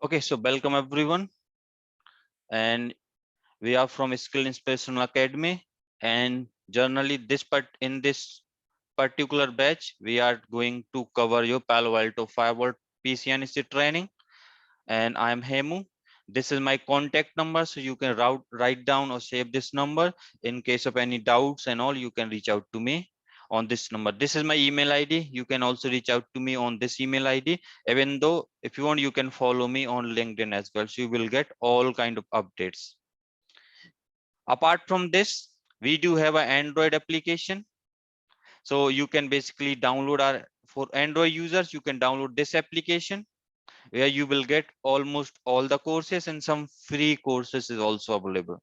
Okay, so welcome everyone, and we are from Skill Inspirational Academy. And generally, in this particular batch, we are going to cover your Palo Alto Firewall PCNC training. And I am Hemu. This is my contact number, so you can write down or save this number in case of any doubts and all. You can reach out to me on this number. This is my email ID. You can also reach out to me on this email ID. Even though if you want, you can follow me on LinkedIn as well. So you will get all kind of updates. Apart from this, we do have an Android application. So you can basically download for Android users, you can download this application where you will get almost all the courses, and some free courses is also available.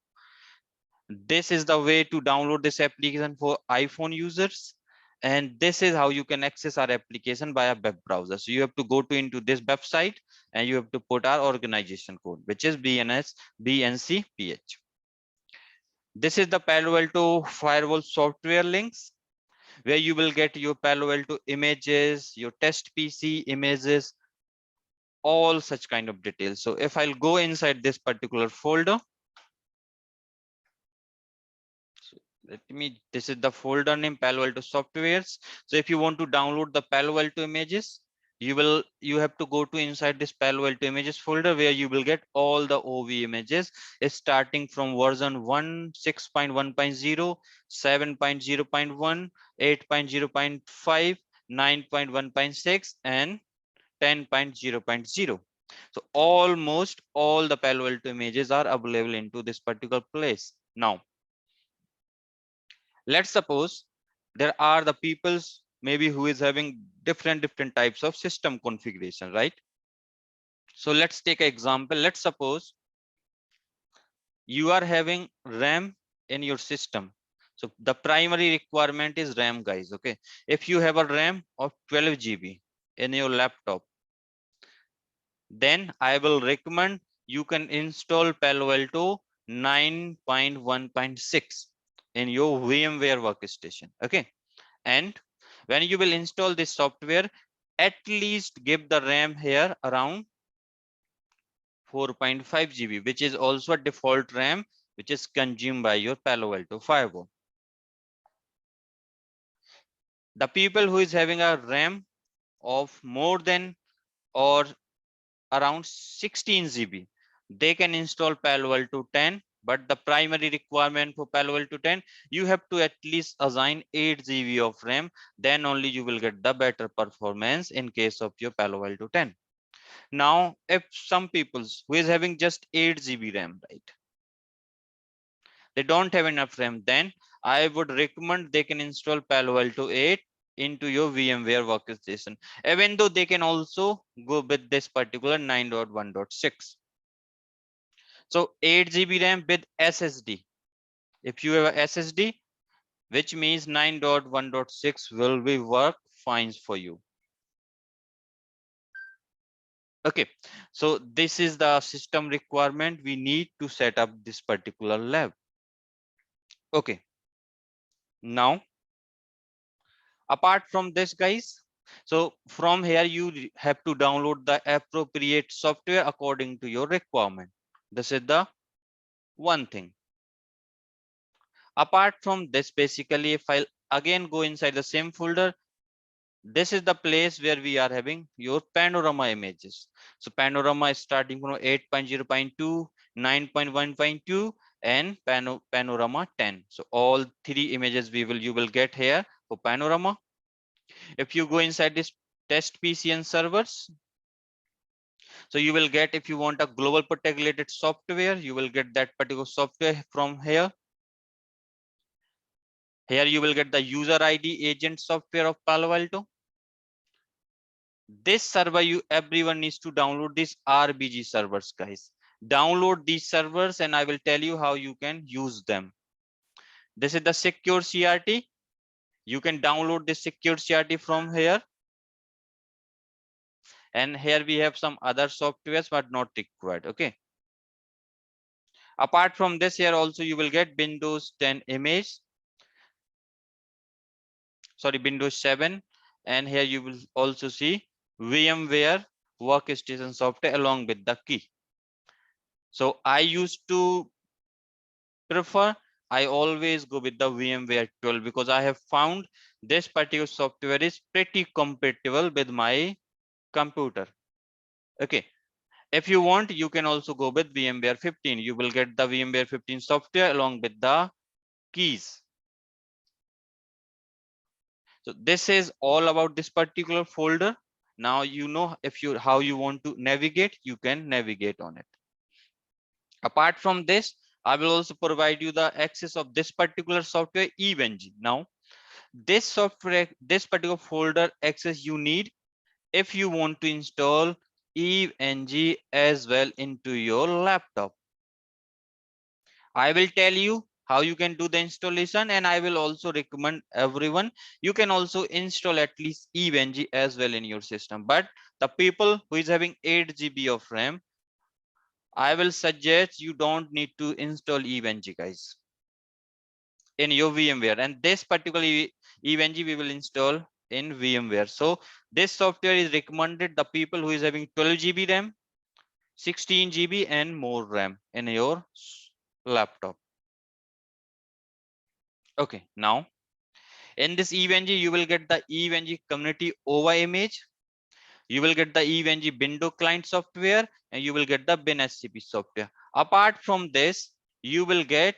This is the way to download this application for iPhone users. And this is how you can access our application via web browser. So you have to go into this website and you have to put our organization code, which is VNCPH. This is the Palo Alto Firewall software links, where you will get your Palo Alto images, your test PC images, all such kind of details. So if I'll go inside this particular folder, this is the folder name Palo Alto softwares. So if you want to download the Palo Alto images, you have to go to inside this Palo Alto images folder, where you will get all the OV images starting from version 1, 6.1.0, 7.0.1, 8.0.5, 9.1.6, and 10.0.0. So almost all the Palo Alto images are available into this particular place. Now, let's suppose there are the peoples maybe who is having different types of system configuration, right? So let's take an example. Let's suppose you are having RAM in your system. So the primary requirement is RAM, guys. Okay, if you have a RAM of 12 GB in your laptop, then I will recommend you can install Palo Alto 9.1.6 in your VMware workstation. Okay, and when you will install this software, at least give the RAM here around 4.5 GB, which is also a default RAM which is consumed by your Palo Alto firewall. The people who is having a RAM of more than or around 16 GB, they can install Palo Alto 10, but the primary requirement for Palo Alto 10, you have to at least assign 8 GB of RAM, then only you will get the better performance in case of your Palo Alto 10. Now, if some people who is having just 8 GB RAM, right, they don't have enough RAM, then I would recommend they can install Palo Alto 8 into your VMware workstation, even though they can also go with this particular 9.1.6. So 8 GB RAM with SSD. If you have a SSD, which means 9.1.6 will be work fine for you. Okay, so this is the system requirement we need to set up this particular lab. Okay, now apart from this, guys, so from here you have to download the appropriate software according to your requirement. This is the one thing. Apart from this, basically, if I again go inside the same folder, this is the place where we are having your Panorama images. So Panorama is starting from 8.0.2, 9.1.2, and Panorama 10. So all three images you will get here for Panorama. If you go inside this test PC and servers, so you will get, if you want a global protect related software, you will get that particular software from here. Here you will get the user ID agent software of Palo Alto. This server, everyone needs to download these RBG servers, guys. Download these servers and I will tell you how you can use them. This is the secure CRT. You can download this secure CRT from here. And here we have some other softwares, but not required. Okay. Apart from this, here also you will get Windows 10 image. Sorry, Windows 7. And here you will also see VMware workstation software along with the key. So I used to prefer, I always go with the VMware 12 because I have found this particular software is pretty compatible with my computer. Okay. If you want, you can also go with VMware 15. You will get the VMware 15 software along with the keys. So this is all about this particular folder. Now you know if you how you want to navigate, you can navigate on it. Apart from this, I will also provide you the access of this particular software EVNG. Now, this software, this particular folder access you need if you want to install EVNG as well into your laptop. I will tell you how you can do the installation, and I will also recommend everyone you can also install at least EVNG as well in your system. But the people who is having 8 GB of RAM, I will suggest you don't need to install EVNG, guys, in your VMware. And this particular EVNG we will install in VMware. So this software is recommended the people who is having 12 GB RAM, 16 GB and more RAM in your laptop. Okay, now in this EVNG, you will get the EVNG community OVA image. You will get the EVNG window client software, and you will get the WinSCP software. Apart from this, you will get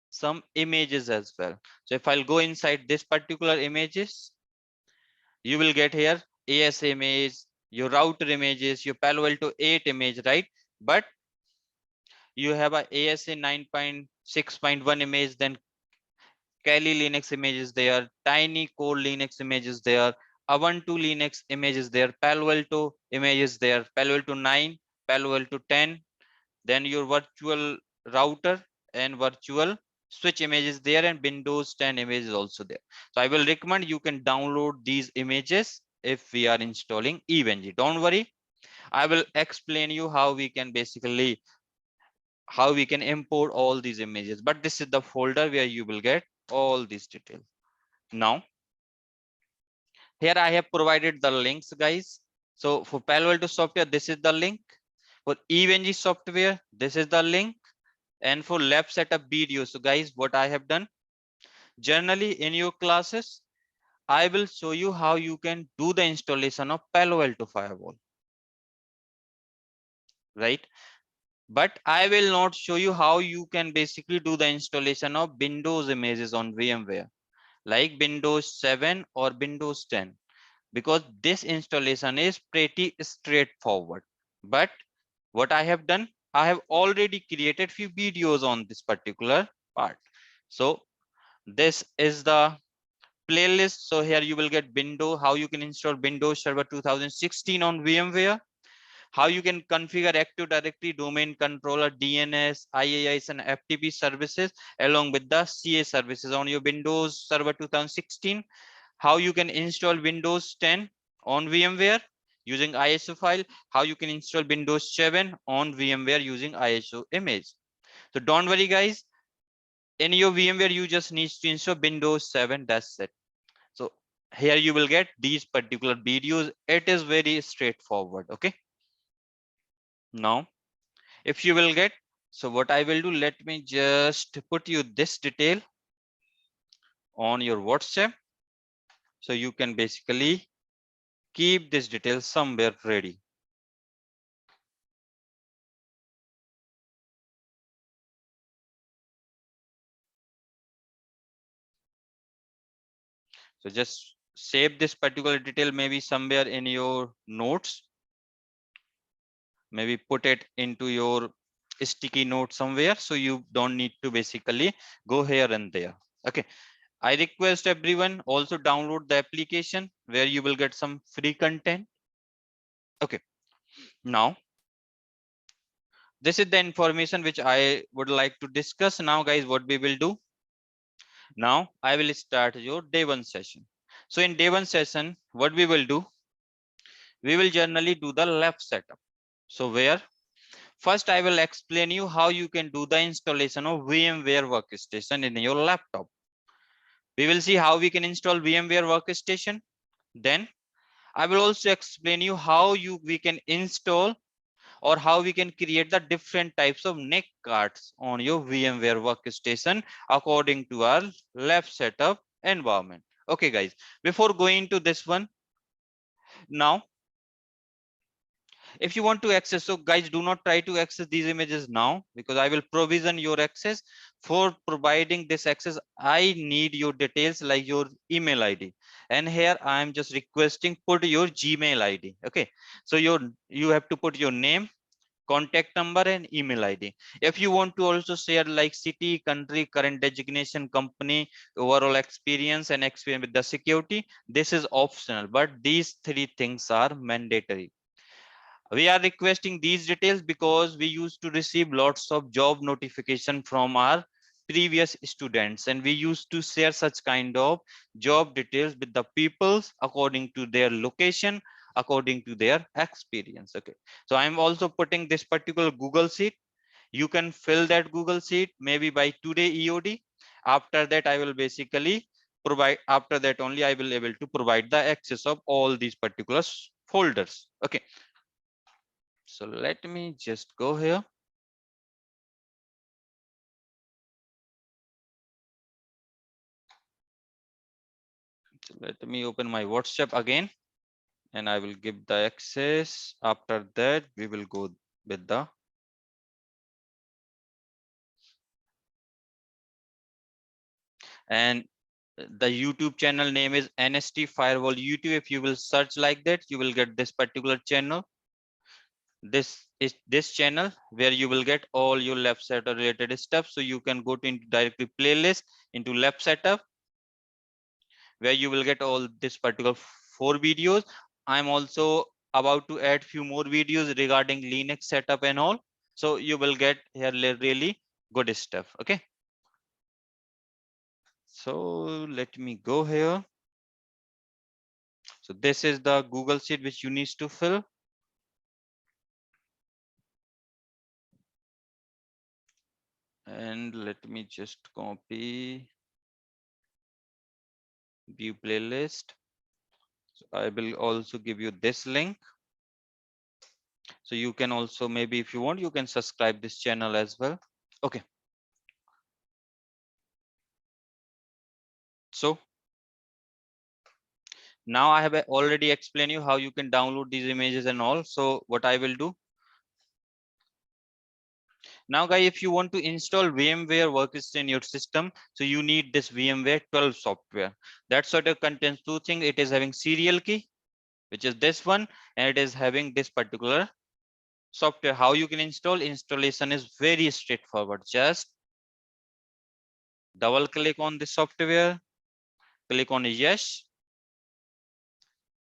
some images as well. So if I'll go inside this particular images, you will get here AS image, your router images, your Palo Alto 8 image, right? But you have a ASA 9.6.1 image, then Kali Linux images there, Tiny Core Linux images there, Ubuntu Linux images there, Palo Alto images there, Palo Alto 9, Palo Alto 10, then your virtual router and virtual switch images there, and Windows 10 images also there. So I will recommend you can download these images if we are installing EVNG. Don't worry, I will explain you how we can basically how we can import all these images, but this is the folder where you will get all these details. Now here I have provided the links, guys. So for Palo Alto software, this is the link. For EVNG software, this is the link. And for lab setup video, so guys, what I have done, generally in your classes, I will show you how you can do the installation of Palo Alto Firewall, right? But I will not show you how you can basically do the installation of Windows images on VMware, like Windows 7 or Windows 10, because this installation is pretty straightforward. But what I have done, I have already created few videos on this particular part. So this is the playlist. So here you will get Windows, how you can install Windows Server 2016 on VMware, how you can configure Active Directory, domain controller, DNS, IAIS, and FTP services along with the CA services on your Windows Server 2016, how you can install Windows 10 on VMware using ISO file, how you can install Windows 7 on VMware using ISO image. So don't worry, guys. In your VMware, you just need to install Windows 7. That's it. So here you will get these particular videos. It is very straightforward. Okay. Now, if you will get, so what I will do, let me just put you this detail on your WhatsApp. So you can basically keep this detail somewhere ready. So just save this particular detail maybe somewhere in your notes. Maybe put it into your sticky note somewhere, so you don't need to basically go here and there. Okay. I request everyone also download the application where you will get some free content. Okay. Now, this is the information which I would like to discuss. Now, guys, what we will do? Now, I will start your day one session. So in day one session, what we will do? We will generally do the left setup. So where? First, I will explain you how you can do the installation of VMware Workstation in your laptop. We will see how we can install VMware Workstation. Then I will also explain you how we can install or how we can create the different types of NIC cards on your VMware workstation according to our lab setup environment. Okay, guys, before going to this one, now, if you want to access, so guys, do not try to access these images now, because I will provision your access. For providing this access, I need your details like your email ID, and here I am just requesting put your Gmail ID. Okay, so you have to put your name, contact number, and email ID. If you want to also share like city, country, current designation, company, overall experience, and experience with the security, this is optional, but these three things are mandatory. We are requesting these details because we used to receive lots of job notification from our previous students, and we used to share such kind of job details with the peoples according to their location, according to their experience. Okay, so I'm also putting this particular Google Sheet. You can fill that Google Sheet maybe by today EOD. After that, I will basically provide, after that only I will able to provide the access of all these particular folders. Okay, so let me just go here. So let me open my WhatsApp again, and I will give the access. After that, we will go with the and the YouTube channel name is NST Firewall YouTube. If you will search like that, you will get this particular channel. This is this channel where you will get all your lab setup related stuff. So you can go to into directly playlist into lab setup, where you will get all this particular 4 videos. I'm also about to add few more videos regarding Linux setup and all. So you will get here really good stuff. Okay. So let me go here. So this is the Google Sheet which you need to fill. And let me just copy view playlist. So I will also give you this link. So you can also, maybe if you want, you can subscribe this channel as well. Okay. So now I have already explained you how you can download these images and all. So what I will do now, guys, if you want to install VMware workstation in your system, so you need this VMware 12 software. That sort of contains two things. It is having serial key, which is this one, and it is having this particular software. How you can install? Installation is very straightforward. Just double click on the software, click on yes.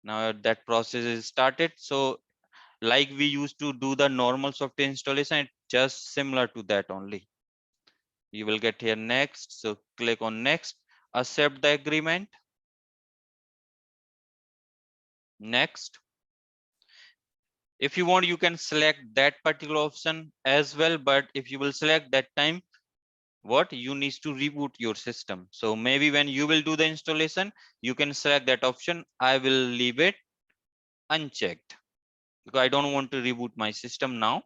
Now that process is started. So like we used to do the normal software installation, it's just similar to that only. You will get here next. So click on next, accept the agreement. Next. If you want, you can select that particular option as well. But if you will select that time, what you need to reboot your system. So maybe when you will do the installation, you can select that option. I will leave it unchecked because I don't want to reboot my system now.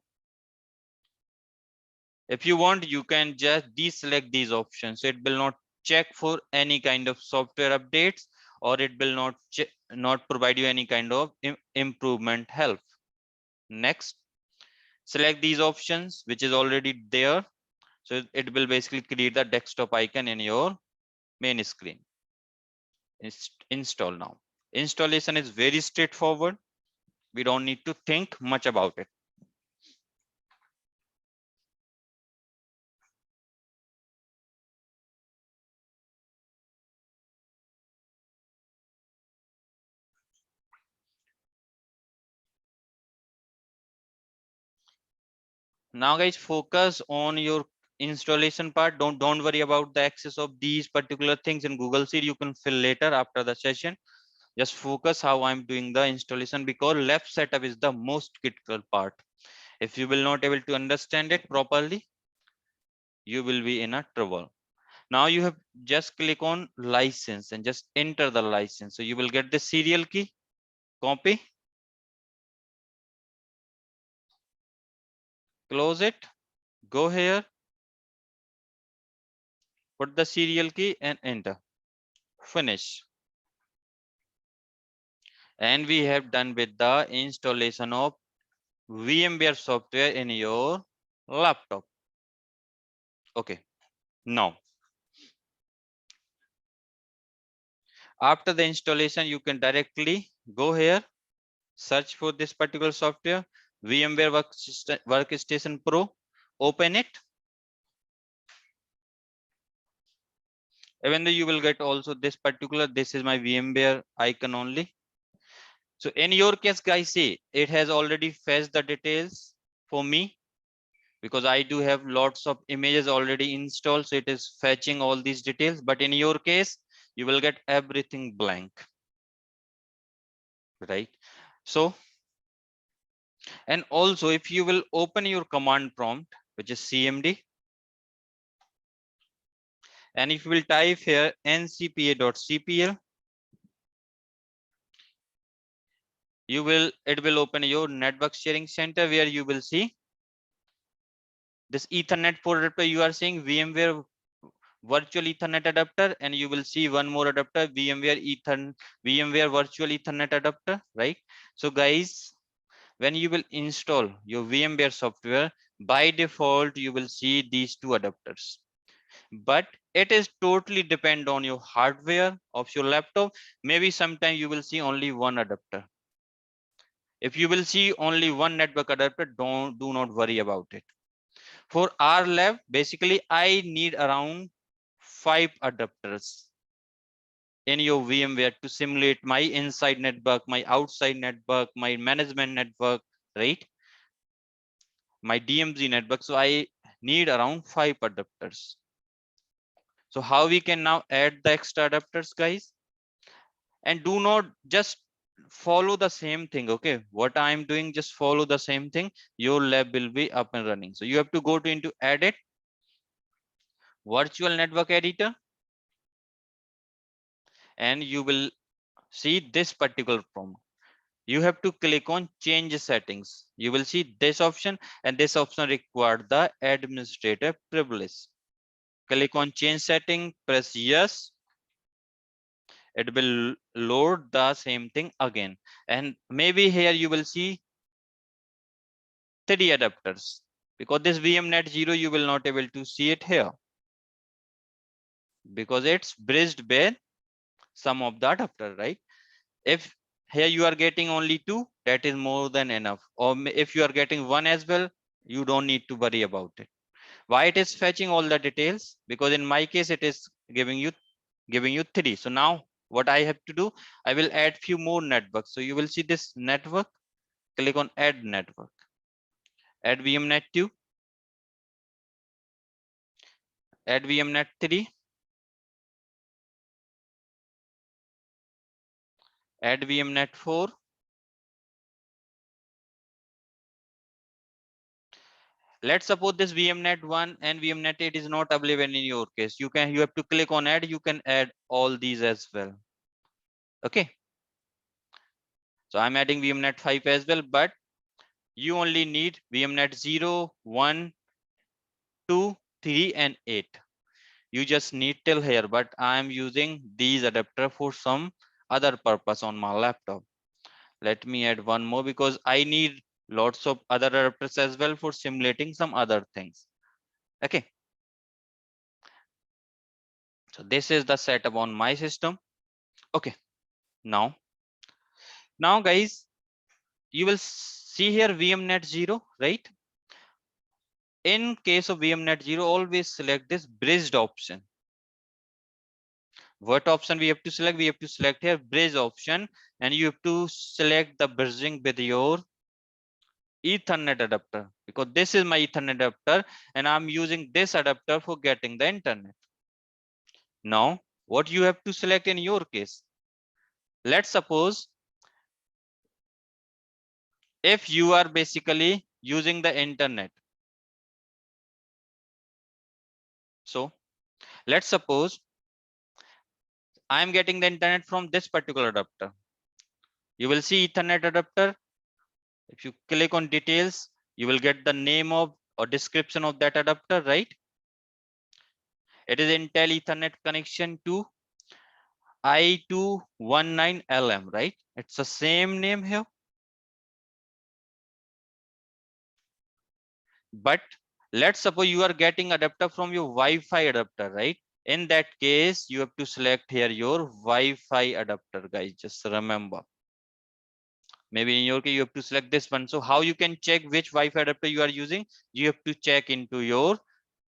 If you want, you can just deselect these options. So it will not check for any kind of software updates, or it will not provide you any kind of improvement help. Next, select these options, which is already there. So it will basically create the desktop icon in your main screen. Install now. Installation is very straightforward. We don't need to think much about it. Now guys, focus on your installation part. Don't worry about the access of these particular things in Google Sheet. You can fill later after the session. Just focus how I'm doing the installation, because left setup is the most critical part. If you will not able to understand it properly, you will be in a trouble. Now you have just click on license and just enter the license. So you will get the serial key. copy, close it, go here, put the serial key and enter, finish. And we have done with the installation of VMware software in your laptop. Okay, now after the installation, you can directly go here, search for this particular software, VMware Workstation Pro, open it. Even though you will get also this particular, this is my VMware icon only. So in your case, guys, see, it has already fetched the details for me because I do have lots of images already installed. So it is fetching all these details. But in your case, you will get everything blank, right? So, and also if you will open your command prompt, which is CMD, and if you will type here ncpa.cpl, it will open your network sharing center where you will see this Ethernet port adapter. You are seeing VMware virtual Ethernet adapter, and you will see one more adapter, VMware virtual Ethernet adapter, right? So guys, when you will install your VMware software, by default, you will see these two adapters. But it is totally depend on your hardware of your laptop. Maybe sometime you will see only one adapter. If you will see only one network adapter, do not worry about it. For our lab, basically, I need around 5 adapters in your VMware to simulate my inside network, my outside network, my management network, right? My DMZ network. So I need around 5 adapters. So how we can now add the extra adapters, guys? And do not just follow the same thing. Okay, what I'm doing, just follow the same thing. Your lab will be up and running. So you have to go to into edit, virtual network editor, and you will see this particular prompt. You have to click on change settings. You will see this option, and this option requires the administrator privilege. Click on change setting, press yes. It will load the same thing again. And maybe here you will see 3 adapters, because this VMnet 0 you will not able to see it here because it's bridged with some of the adapter, right? If here you are getting only 2, that is more than enough. Or if you are getting 1 as well, you don't need to worry about it. Why it is fetching all the details? Because in my case it is giving you 3. So now what I have to do, I will add few more networks. So you will see this network, click on add network, add VMnet 2, add VMnet 3, add VMnet 4. Let's suppose this VMnet 1 and VMnet 8 is not available in your case. You have to click on add. You can add all these as well. Okay. So I'm adding VMnet 5 as well, but you only need VMnet 0, 1, 2, 3, and 8. You just need till here, but I'm using these adapter for some other purpose on my laptop. Let me add one more because I need lots of other adapters as well for simulating some other things. Okay. So this is the setup on my system. Okay. Now guys, you will see here VMnet 0, right? In case of VMnet 0, always select this bridged option. What option we have to select? We have to select here bridge option, and you have to select the bridging with your Ethernet adapter, because this is my Ethernet adapter and I'm using this adapter for getting the internet. Now, what you have to select in your case? Let's suppose if you are basically using the internet. So let's suppose I'm getting the internet from this particular adapter. You will see Ethernet adapter. If you click on details, you will get the name of or description of that adapter, right? It is Intel Ethernet connection to I219LM, right? It's the same name here. But let's suppose you are getting adapter from your Wi-Fi adapter, right? In that case, you have to select here your Wi-Fi adapter, guys. Just remember. Maybe in your case, you have to select this one. So how you can check which Wi-Fi adapter you are using? You have to check into your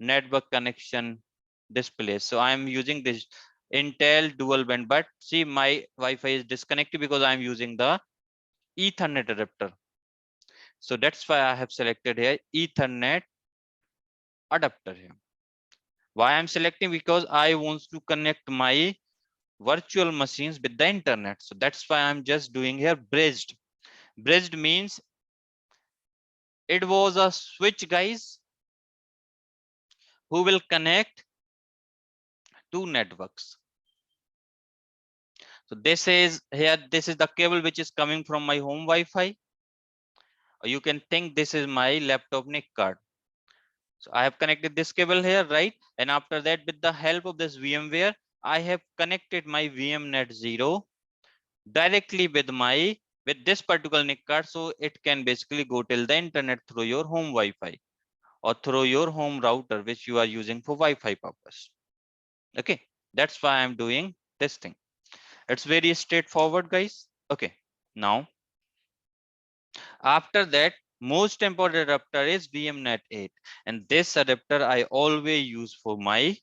network connection display. So I am using this Intel dual band, but see my Wi-Fi is disconnected because I am using the Ethernet adapter. So that's why I have selected here Ethernet adapter here. Why I'm selecting? Because I want to connect my virtual machines with the internet. So that's why I'm just doing here bridged. Bridged means it was a switch, guys, who will connect two networks. So this is here, this is the cable which is coming from my home Wi-Fi. Or you can think this is my laptop NIC card. So I have connected this cable here, right? And after that, with the help of this VMware, I have connected my VMnet 0 directly with this particular NIC card. So it can basically go till the internet through your home Wi-Fi or through your home router, which you are using for Wi-Fi purpose. Okay, that's why I'm doing this thing. It's very straightforward, guys. Okay, now after that, most important adapter is VMnet 8, and this adapter I always use for my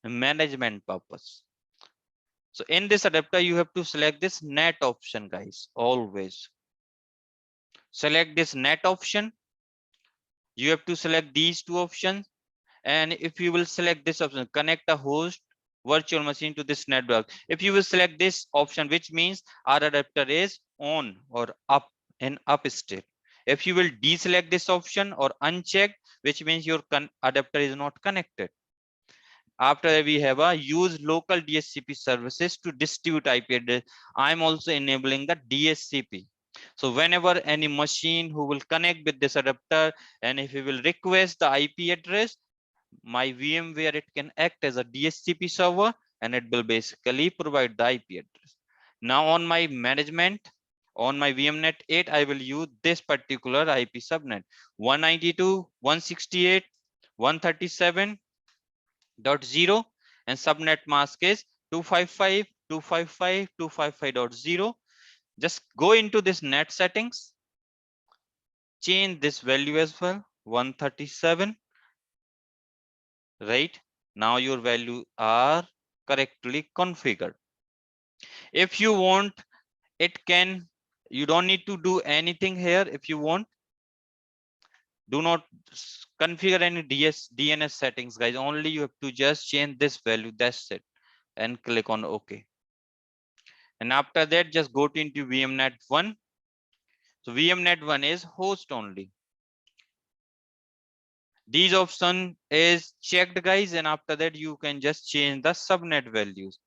management purpose. So in this adapter, you have to select this NAT option, guys. Always select this NAT option. You have to select these two options, and if you will select this option, connect a host virtual machine to this network. If you will select this option, which means our adapter is on or up in up state. If you will deselect this option or uncheck, which means your adapter is not connected. After that, we have a use local DHCP services to distribute IP address. I'm also enabling the DHCP. So whenever any machine who will connect with this adapter, and if you will request the IP address, my VMware, it can act as a DHCP server, and it will basically provide the IP address. Now on my management, on my VMnet 8, I will use this particular IP subnet 192.168.137.0, and subnet mask is 255.255.255.0. Just go into this net settings, change this value as well, 137. Right now your value are correctly configured. If you want, it can, you don't need to do anything here. If you want, do not configure any DNS settings, guys. Only you have to just change this value, that's it, and click on OK. And after that, just go to into VMnet 1. So VMnet 1 is host only. These option is checked, guys, and after that you can just change the subnet values.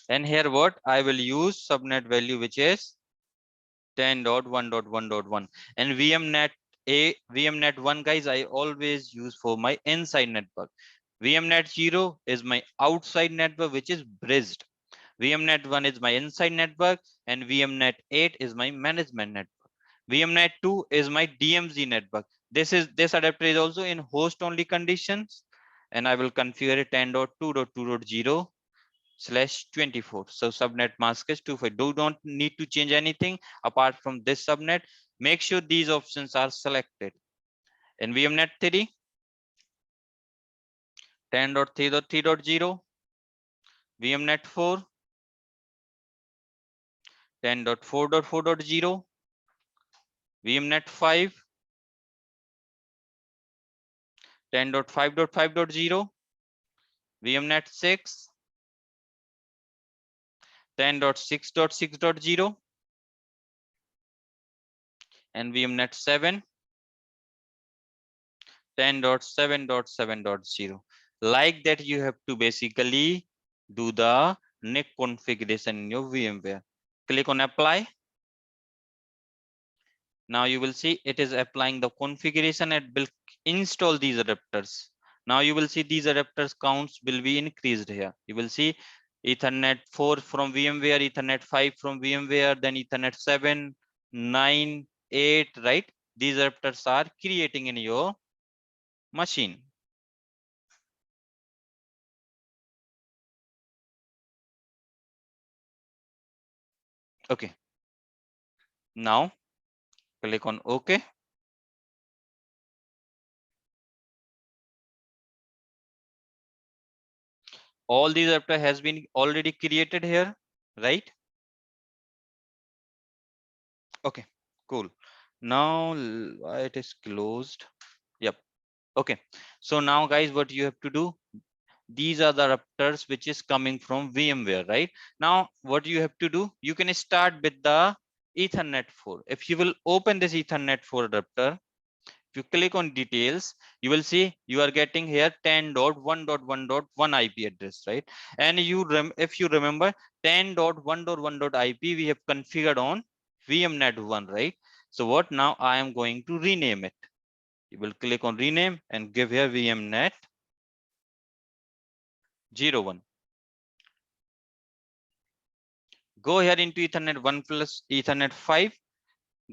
And here what I will use subnet value, which is 10.1.1.1, and VMnet 1, guys, I always use for my inside network. VMnet 0 is my outside network, which is bridged. VMnet 1 is my inside network, and VMnet 8 is my management network. VMnet 2 is my DMZ network. This adapter is also in host only conditions, and I will configure it 10.2.2.0/24. So subnet mask is 25. Do not need to change anything apart from this subnet. Make sure these options are selected. In VMnet 3, 10.3.3.0, VMnet 4, 10.4.4.0, VMnet 5, 10.5.5.0, VMnet 6, 10.6.6.0, and VMnet 7, 10.7.7.0. Like that, you have to basically do the NIC configuration in your VMware. Click on apply. Now you will see it is applying the configuration and will install these adapters. Now you will see these adapters counts will be increased here. You will see Ethernet 4 from VMware, Ethernet 5 from VMware, then Ethernet 7, 9, 8, right? These adapters are creating in your machine. Okay. Now click on OK. All these adapter has been already created here, right? Okay, cool. Now why it is closed? Yep. Okay. So now guys, what you have to do? These are the adapters which is coming from VMware, right? Now what you have to do? You can start with the Ethernet 4. If you will open this Ethernet 4 adapter, if you click on details, you will see you are getting here 10.1.1.1 IP address, right? And if you remember 10.1.1.IP we have configured on VMnet 1, right? So what now I am going to rename it. You will click on rename and give here VMnet 01. Go here into Ethernet 1 plus Ethernet 5.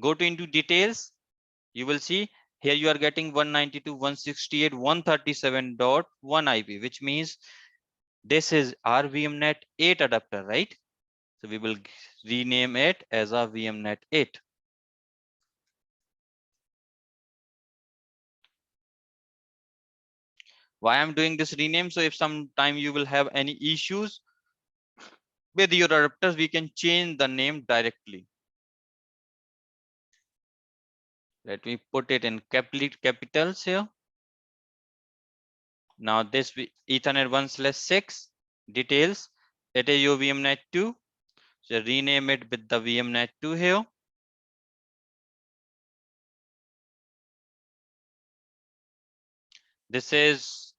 Go to into details. You will see here you are getting 192.168.137.1 IP, which means this is our VMnet 8 adapter, right? So we will rename it as a VMnet 8. Why I'm doing this rename? So if sometime you will have any issues with your adapters, we can change the name directly. Let me put it in capitals here. Now this Ethernet 1/6 details. It is your VMnet 2. So rename it with the VMnet 2 here. This is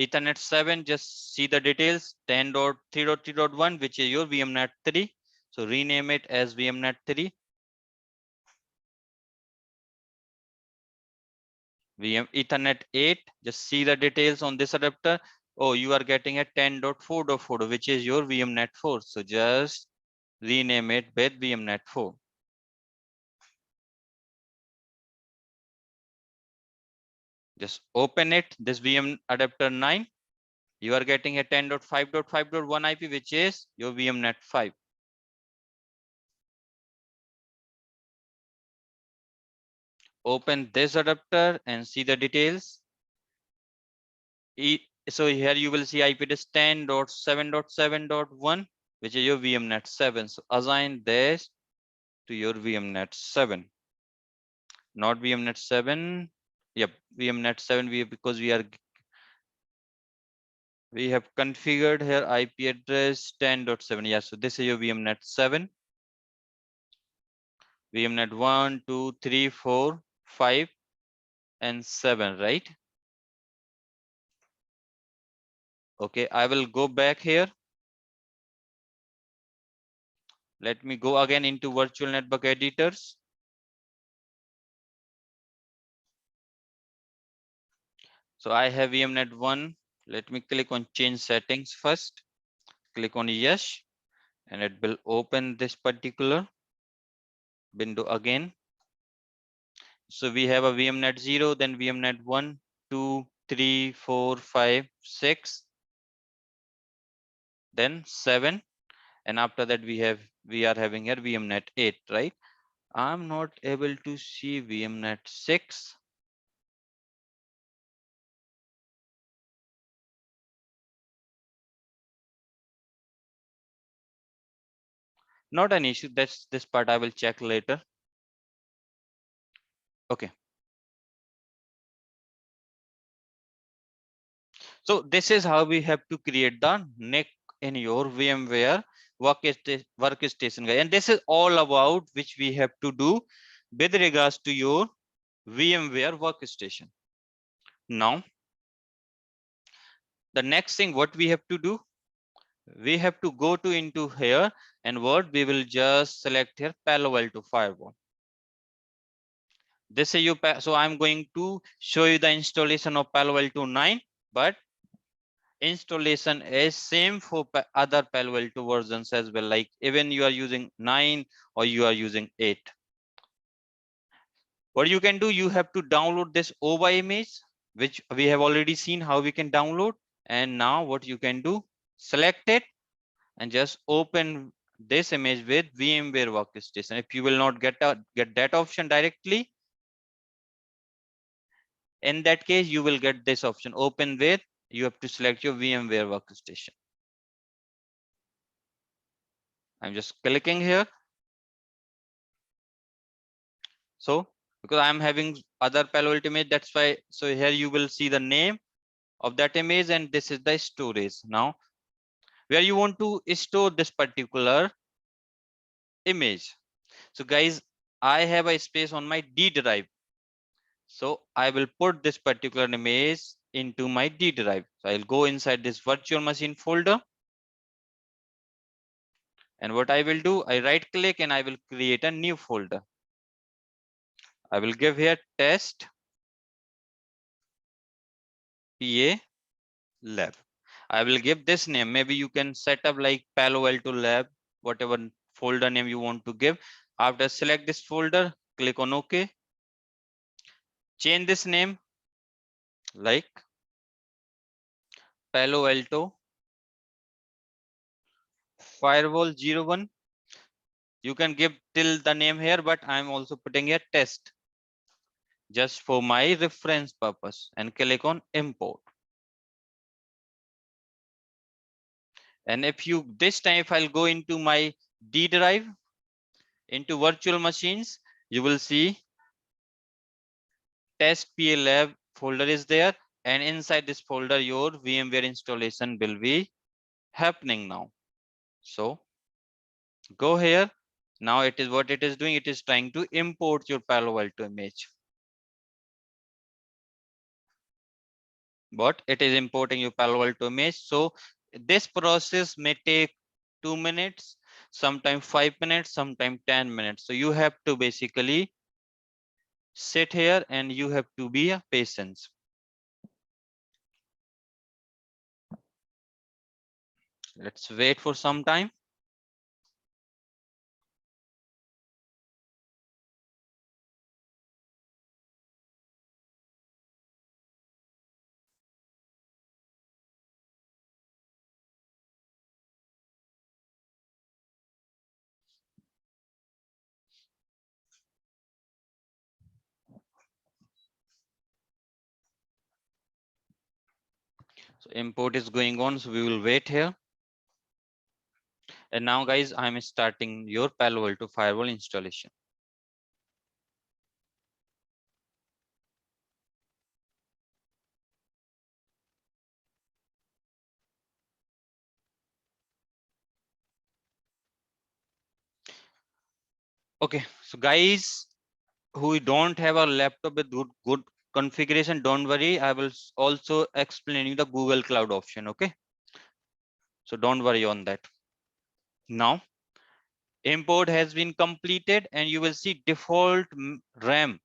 Ethernet 7. Just see the details 10.3.3.1, which is your VMnet 3. So rename it as VMnet 3. Ethernet 8. Just see the details on this adapter. Oh, you are getting a 10.4.4, which is your VMnet 4. So just rename it with VMnet 4. Just open it. This VM adapter 9. You are getting a 10.5.5.1 IP, which is your VMnet 5. Open this adapter and see the details. So here you will see IP address 10.7.7.1, which is your VMnet 7. So assign this to your VMnet 7. Not VMnet 7. Yep, VMnet 7 because we have configured here IP address 10.7. Yeah, so this is your VMnet 7. VMnet 1, 2, 3, 4, 5, and 7, right? Okay, I will go back here. Let me go again into virtual network editors. So I have VMnet 1. Let me click on change settings first. Click on yes, and it will open this particular window again. So we have a VMnet 0, then VMnet 1, 2, 3, 4, 5, 6, then 7. And after that we are having here VMnet 8, right? I'm not able to see VMnet 6. Not an issue. That's this part I will check later. Okay. So this is how we have to create the NIC in your VMware workstation, guys. And this is all about which we have to do with regards to your VMware workstation. Now, the next thing what we have to do, we have to go to into here, and what we will just select here Palo Alto Firewall. This is so I'm going to show you the installation of Palo Alto 9, but installation is same for other Palo Alto versions as well, like even you are using 9 or you are using 8. What you can do, you have to download this OVA image, which we have already seen how we can download. And now what you can do, select it and just open this image with VMware Workstation. If you will not get that option directly, in that case, you will get this option, open with, you have to select your VMware Workstation. I'm just clicking here. So because I'm having other Palo Alto image, that's why. So here you will see the name of that image, and this is the storage. Now where you want to store this particular image. So guys, I have a space on my D drive. So I will put this particular image into my D drive. So I'll go inside this virtual machine folder. And what I will do, I right click and I will create a new folder. I will give here test PA lab. I will give this name. Maybe you can set up like Palo Alto lab, whatever folder name you want to give. After select this folder, click on OK. Change this name like Palo Alto Firewall 01. You can give till the name here, but I'm also putting here test just for my reference purpose, and click on import. And if you this time, if I'll go into my D drive, into virtual machines, you will see test PA lab folder is there, and inside this folder your VMware installation will be happening now. So go here. Now it is what it is doing, it is trying to import your Palo Alto image, but it is importing your Palo Alto image. So this process may take 2 minutes, sometime 5 minutes, sometime 10 minutes. So you have to basically sit here and you have to be a patient. Let's wait for some time. So import is going on, so we will wait here. And now guys, I'm starting your Palo Alto Firewall installation. Okay, so guys who don't have a laptop with good configuration, don't worry, I will also explain you the Google Cloud option. Okay, so don't worry on that. Now import has been completed, and you will see default RAM,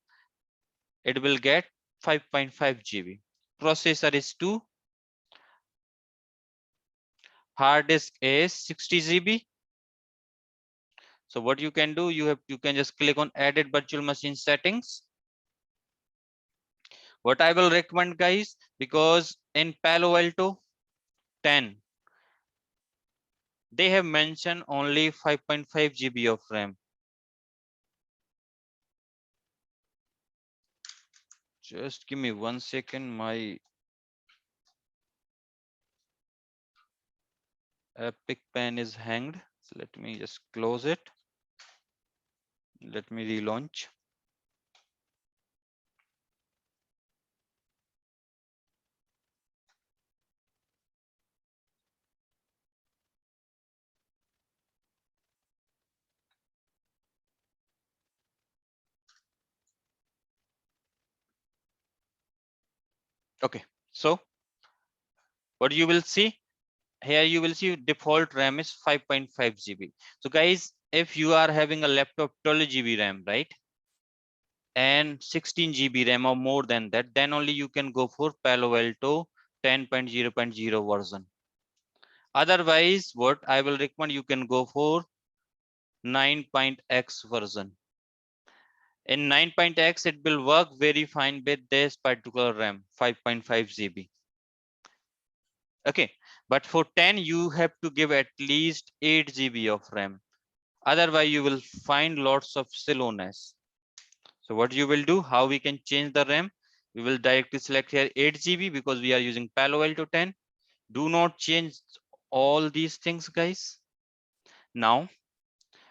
it will get 5.5 GB. Processor is 2, hard disk is 60 GB. So what you can do, you can just click on edit virtual machine settings. What I will recommend guys, because in Palo Alto 10 they have mentioned only 5.5 GB of RAM. Just give me 1 second, my Epic Pen is hanged. So let me just close it. Let me relaunch. Okay, so what you will see here you will see default RAM is 5.5 GB. So guys, if you are having a laptop 12 GB RAM, right, and 16 GB RAM or more than that, then only you can go for Palo Alto 10.0.0 version. Otherwise, what I will recommend, you can go for 9.x version. In 9.x, it will work very fine with this particular RAM, 5.5 GB. Okay, but for 10, you have to give at least 8 GB of RAM. Otherwise, you will find lots of slowness. So what you will do, how we can change the RAM? We will directly select here 8 GB because we are using Palo Alto 10. Do not change all these things, guys. Now,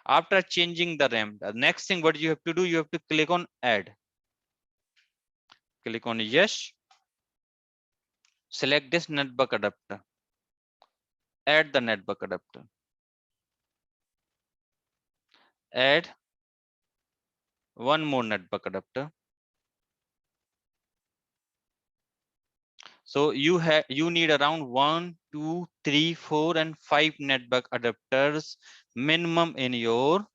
after changing the RAM, the next thing what you have to do, you have to click on add. Click on yes. Select this network adapter. Add the network adapter. Add one more network adapter. So you need around 1, 2, 3, 4, and 5 network adapters minimum in your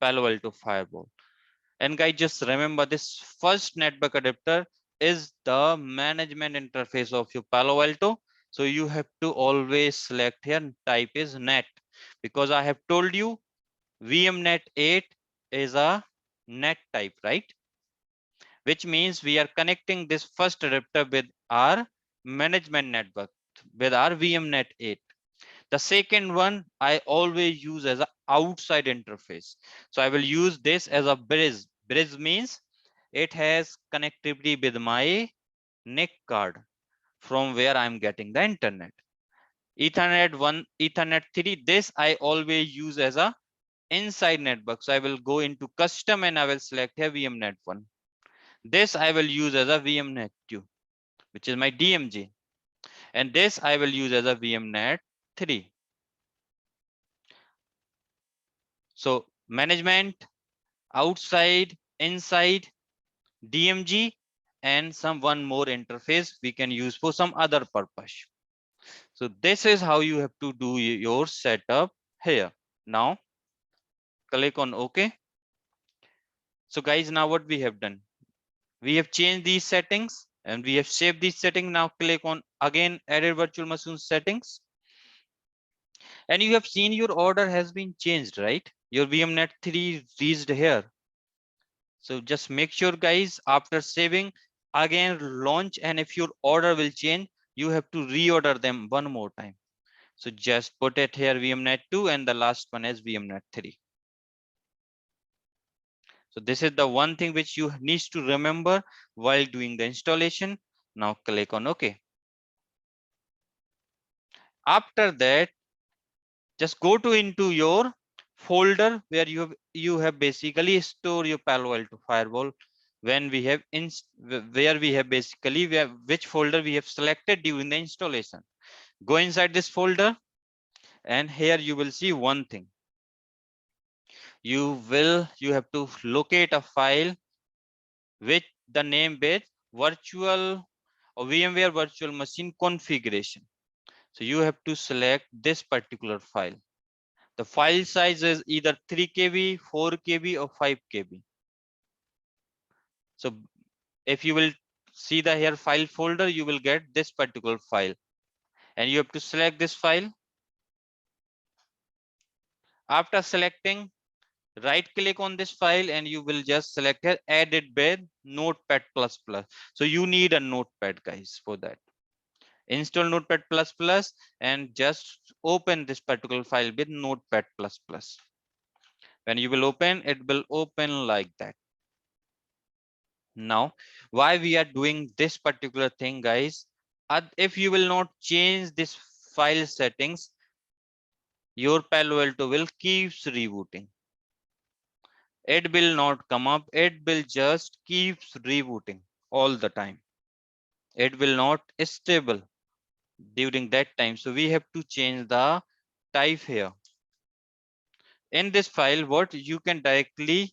Palo Alto firewall. And guys, just remember this first network adapter is the management interface of your Palo Alto. So you have to always select here type is net, because I have told you VMnet 8 is a net type, right? Which means we are connecting this first adapter with our management network, with our VMnet 8. The second one I always use as an outside interface. So I will use this as a bridge. Bridge means it has connectivity with my NIC card from where I'm getting the internet. Ethernet 1, Ethernet 3, this I always use as a inside network. So I will go into custom and I will select a VMnet 1. This I will use as a VMnet 2, which is my DMG. And this I will use as a VMnet 3. So management, outside, inside, DMG, and some one more interface we can use for some other purpose. So this is how you have to do your setup here. Now click on OK. So guys, now what we have done, we have changed these settings and we have saved these settings. Now click on again edit virtual machine settings, and you have seen your order has been changed, right? Your VMnet 3 reached here. So just make sure guys, after saving, again launch, and if your order will change, you have to reorder them one more time. So just put it here VMnet 2 and the last one is VMnet 3. So this is the one thing which you need to remember while doing the installation. Now click on OK. After that, just go to into your folder where you have basically store your Palo Alto firewall. When we have where we have basically which folder we have selected during the installation. Go inside this folder, and here you will see one thing. You have to locate a file with the name with virtual or VMware virtual machine configuration. So you have to select this particular file. The file size is either 3 KB, 4 KB, or 5 KB. So if you will see the here file folder, you will get this particular file, and you have to select this file. After selecting, right click on this file and you will just select here edit with notepad++. So you need a notepad guys for that. Install notepad++ and just open this particular file with notepad++. When you will open, it will open like that. Now, why we are doing this particular thing guys, if you will not change this file settings, your Palo Alto will keeps rebooting. It will not come up, it will just keeps rebooting all the time. It will not stable during that time. So we have to change the type here. In this file, what you can directly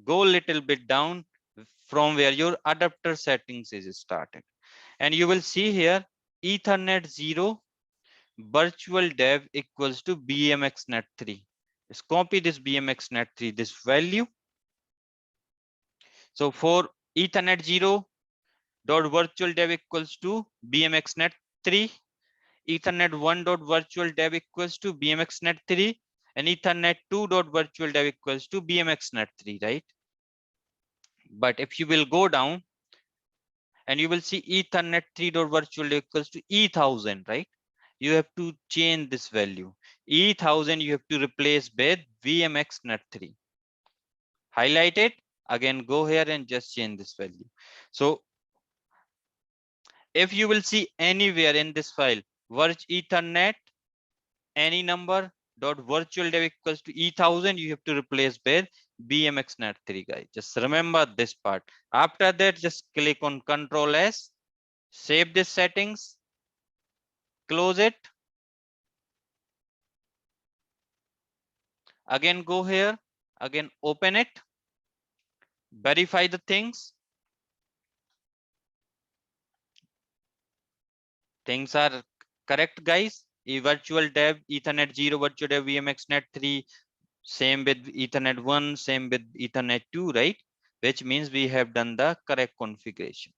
go a little bit down from where your adapter settings is started. And you will see here Ethernet 0 virtual dev equals to bmxnet3. Let's copy this bmxnet3, this value. So for ethernet 0 dot virtual dev equals to bmxnet3, ethernet 1 dot virtual dev equals to bmxnet3, and ethernet 2 dot virtual dev equals to bmxnet3, right? But if you will go down and you will see ethernet 3 dot virtual dev equals to e1000, right? You have to change this value. E1000 you have to replace with vmxnet3. Highlight it, again go here and just change this value. So if you will see anywhere in this file, virg ethernet any number dot virtual dev equals to e1000, you have to replace with bmxnet3, guys. Just remember this part. After that, just click on Control S, save this settings, close it. Again go here, again open it, verify the things. Things are correct, guys. Virtual dev ethernet 0 virtual dev vmxnet 3, same with ethernet 1, same with ethernet 2, right? Which means we have done the correct configuration.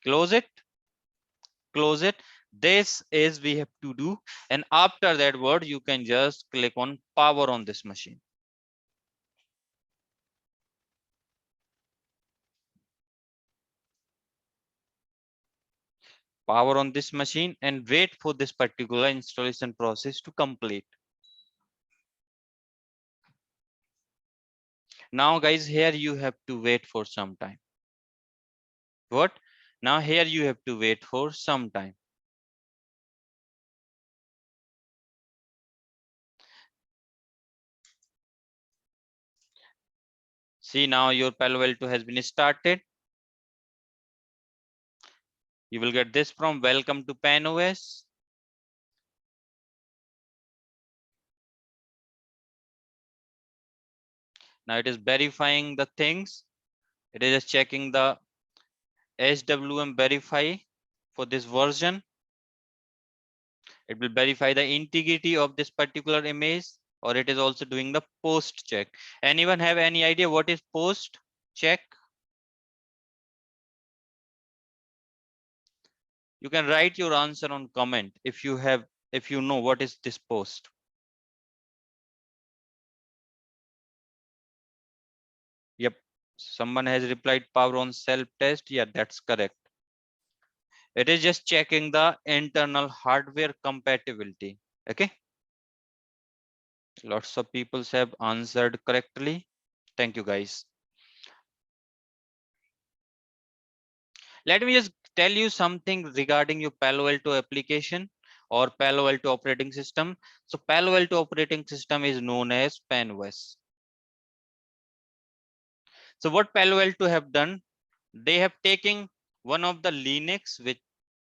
Close it, close it. This is we have to do, and after that word you can just click on power on this machine. Power on this machine and wait for this particular installation process to complete. Now guys, here you have to wait for some time. What? Now here you have to wait for some time. See, now your Palo Alto has been started. You will get this from welcome to PanOS. Now it is verifying the things. It is just checking the SWM verify for this version. It will verify the integrity of this particular image, or it is also doing the post check. Anyone have any idea what is post check? You can write your answer on comment if you have, if you know what is this post. Yep, someone has replied power on self test. Yeah, that's correct. It is just checking the internal hardware compatibility. Okay, lots of people have answered correctly. Thank you, guys. Let me just tell you something regarding your Palo Alto application or Palo Alto operating system. So Palo Alto operating system is known as PanOS. So what Palo Alto have done, they have taken one of the Linux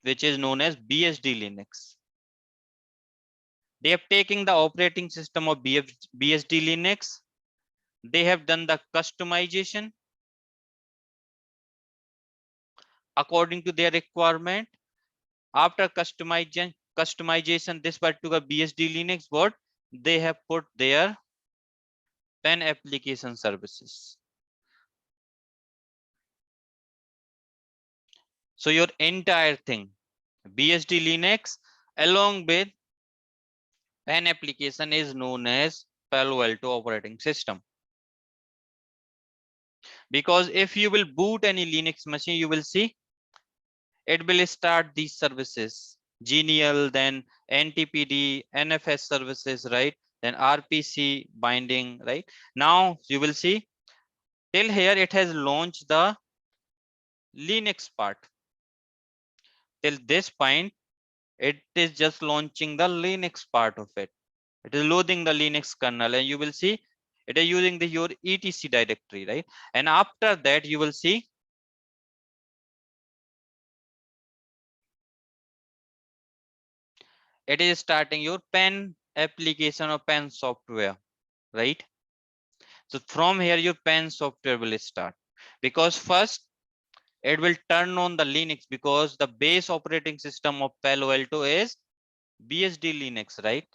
which is known as BSD Linux. They have taken the operating system of BSD Linux. They have done the customization according to their requirement. After customization, this particular BSD Linux, what they have put their Pan application services. So your entire thing, BSD Linux along with Pan application is known as Palo Alto operating system. Because if you will boot any Linux machine, you will see it will start these services. Genial, then NTPD, NFS services, right? Then RPC binding, right? Now you will see till here it has launched the Linux part. Till this point, it is just launching the Linux part of it. It is loading the Linux kernel, and you will see it is using your etc directory, right? And after that, you will see it is starting your Pen application or Pen software, right? So from here, your Pen software will start, because first it will turn on the Linux because the base operating system of Palo Alto is BSD Linux, right?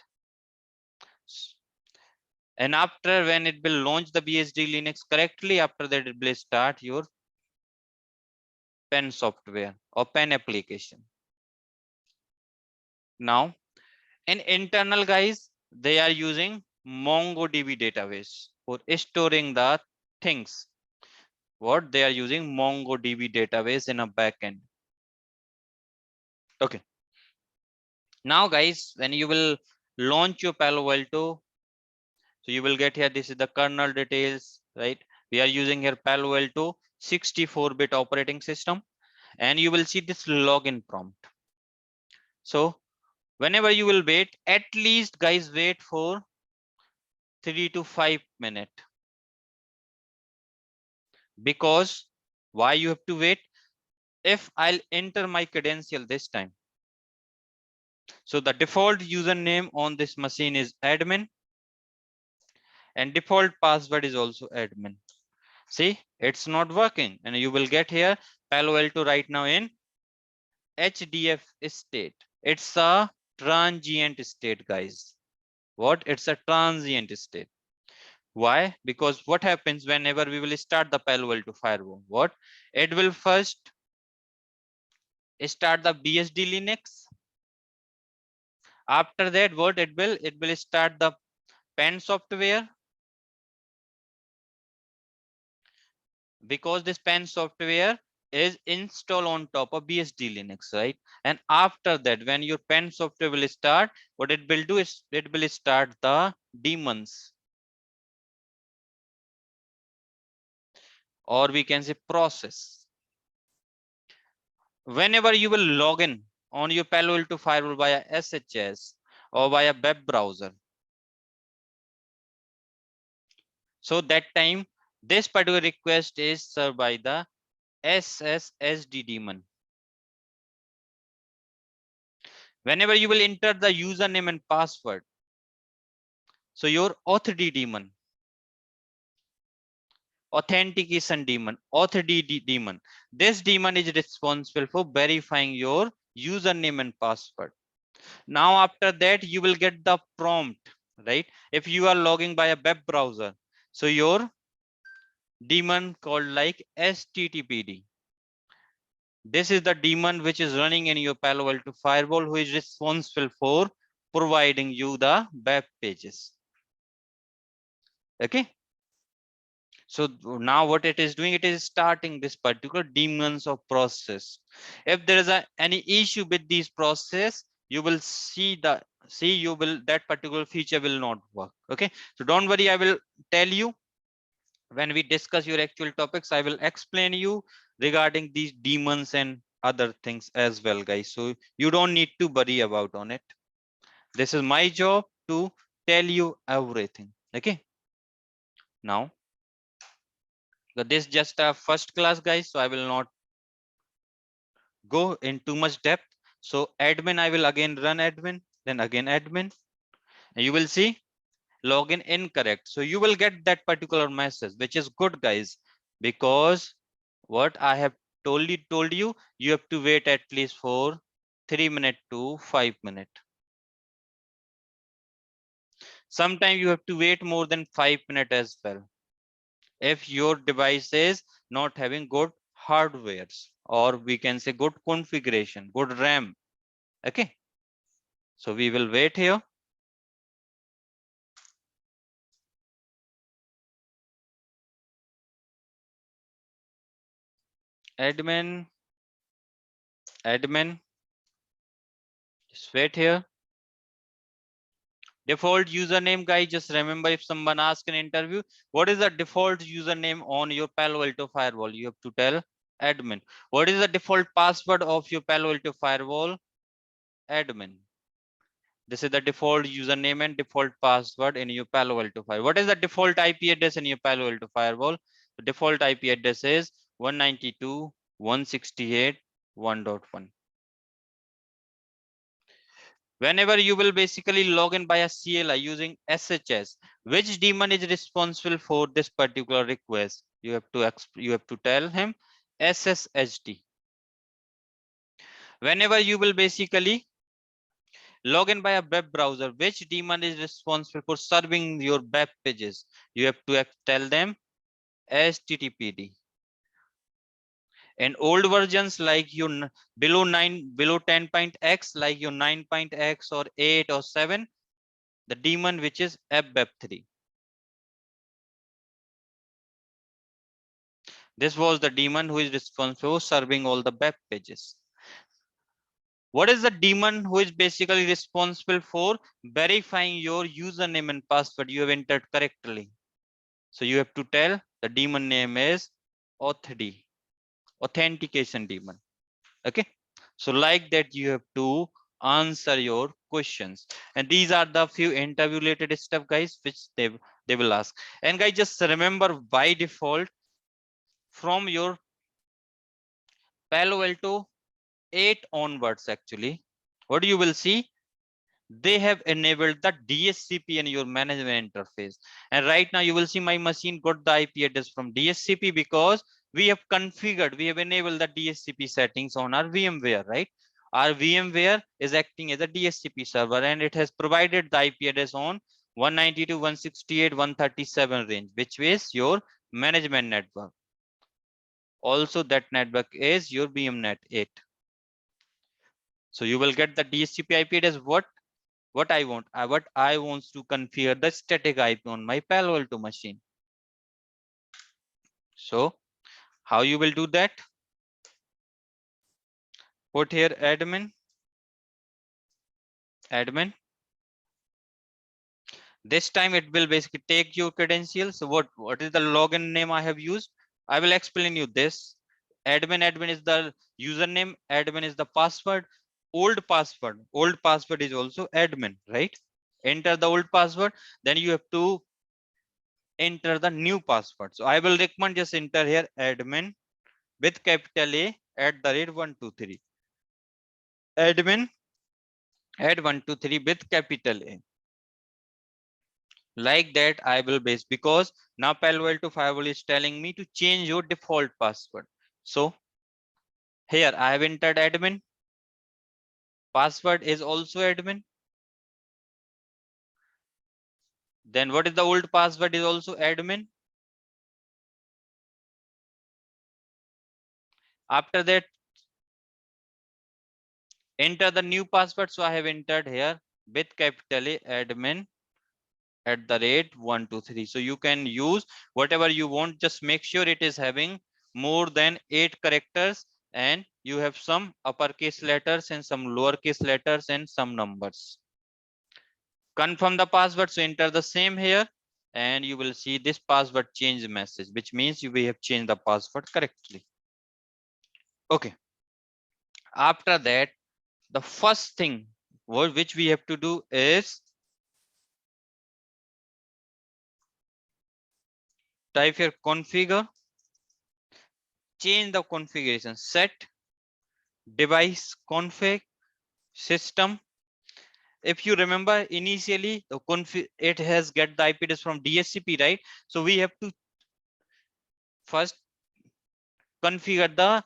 And after when it will launch the BSD Linux correctly, after that it will start your pen software or pen application. Now, in internal guys, they are using MongoDB database for storing the things. What they are using MongoDB database in a backend. Okay. Now guys, when you will launch your Palo Alto, so you will get here, this is the kernel details, right? We are using here Palo Alto 64-bit operating system, and you will see this login prompt. So whenever you will wait, at least guys wait for 3 to 5 minutes. Because why you have to wait? If I'll enter my credential this time, so the default username on this machine is admin, and default password is also admin. See, it's not working, and you will get here Palo Alto right now in HDF state. It's a transient state, guys. What? It's a transient state. Why? Because what happens whenever we will start the Palo Alto firewall? What? It will first start the BSD Linux. After that, what it will start the pen software, because this pen software is installed on top of BSD Linux, right? And after that, when your pen software will start, what it will do is it will start the daemons, or we can say process. Whenever you will log in on your Palo Alto firewall via SHS or via web browser, so that time this particular request is served by the SSSD daemon. Whenever you will enter the username and password, so your authd daemon, authentication daemon, authd daemon, this daemon is responsible for verifying your username and password. Now after that you will get the prompt, right? If you are logging by a web browser, so your daemon called like httpd, this is the daemon which is running in your Palo Alto firewall, who is responsible for providing you the web pages. Okay. So now what it is doing, it is starting this particular daemons of process. If there is any issue with these process, you will see that particular feature will not work. Okay. So don't worry, I will tell you when we discuss your actual topics, I will explain you regarding these daemons and other things as well, guys. So you don't need to worry about on it. This is my job to tell you everything. Okay. Now, this is just a first class, guys. So I will not go in too much depth. So admin, I will again run admin, then again admin. And you will see login incorrect. So you will get that particular message, which is good, guys, because what I have told you, you have to wait at least for 3 minutes to 5 minutes. Sometimes you have to wait more than 5 minutes as well, if your device is not having good hardwares, or we can say good configuration, good RAM. Okay. So we will wait here. Admin, just wait here. Default username, guys, just remember, if someone asks an interview, what is the default username on your Palo Alto firewall? You have to tell admin. What is the default password of your Palo Alto firewall? Admin. This is the default username and default password in your Palo Alto firewall. What is the default IP address in your Palo Alto firewall? The default IP address is 192.168.1.1. Whenever you will basically log in by a CLI using SHS, which daemon is responsible for this particular request? You have to tell him SSHD. Whenever you will basically log in by a web browser, which daemon is responsible for serving your web pages? You have to tell them HTTPD. And old versions like your below 10.x, like your 9.x or 8 or 7, the daemon which is FWeb3. This was the daemon who is responsible for serving all the web pages. What is the daemon who is basically responsible for verifying your username and password you have entered correctly? So you have to tell the daemon name is authd, authentication daemon. Okay. So like that you have to answer your questions. And these are the few interview related stuff, guys, which they will ask. And guys, just remember by default from your Palo Alto 8 onwards, actually, what you will see, they have enabled the DHCP in your management interface. And right now you will see my machine got the IP address from DHCP because we have configured, we have enabled the DHCP settings on our VMware, right? Our VMware is acting as a DHCP server and it has provided the IP address on 192.168.137 range, which is your management network. Also, that network is your VMnet 8. So you will get the DHCP IP address. What I want, what I want to configure the static IP on my Palo Alto machine. So how you will do that? Put here admin. This time it will basically take your credentials. So what is the login name I have used? I will explain you this. Admin is the username. Admin is the password. Old password is also admin, right? Enter the old password. Then you have to enter the new password. So I will recommend just enter here admin with capital A at the rate 123. Admin at 123 with capital A. Like that I will base, because now Palo Alto Firewall is telling me to change your default password. So here I have entered admin. Password is also admin. Then what is the old password is also admin. After that, enter the new password. So I have entered here with capital A admin at the rate 123. So you can use whatever you want. Just make sure it is having more than 8 characters and you have some uppercase letters and some lowercase letters and some numbers. Confirm the password. So enter the same here and you will see this password change message, which means we have changed the password correctly. Okay. After that, the first thing which we have to do is type here configure, change the configuration, set device config system. If you remember initially the it has get the IP address from DHCP, right? So we have to first configure the,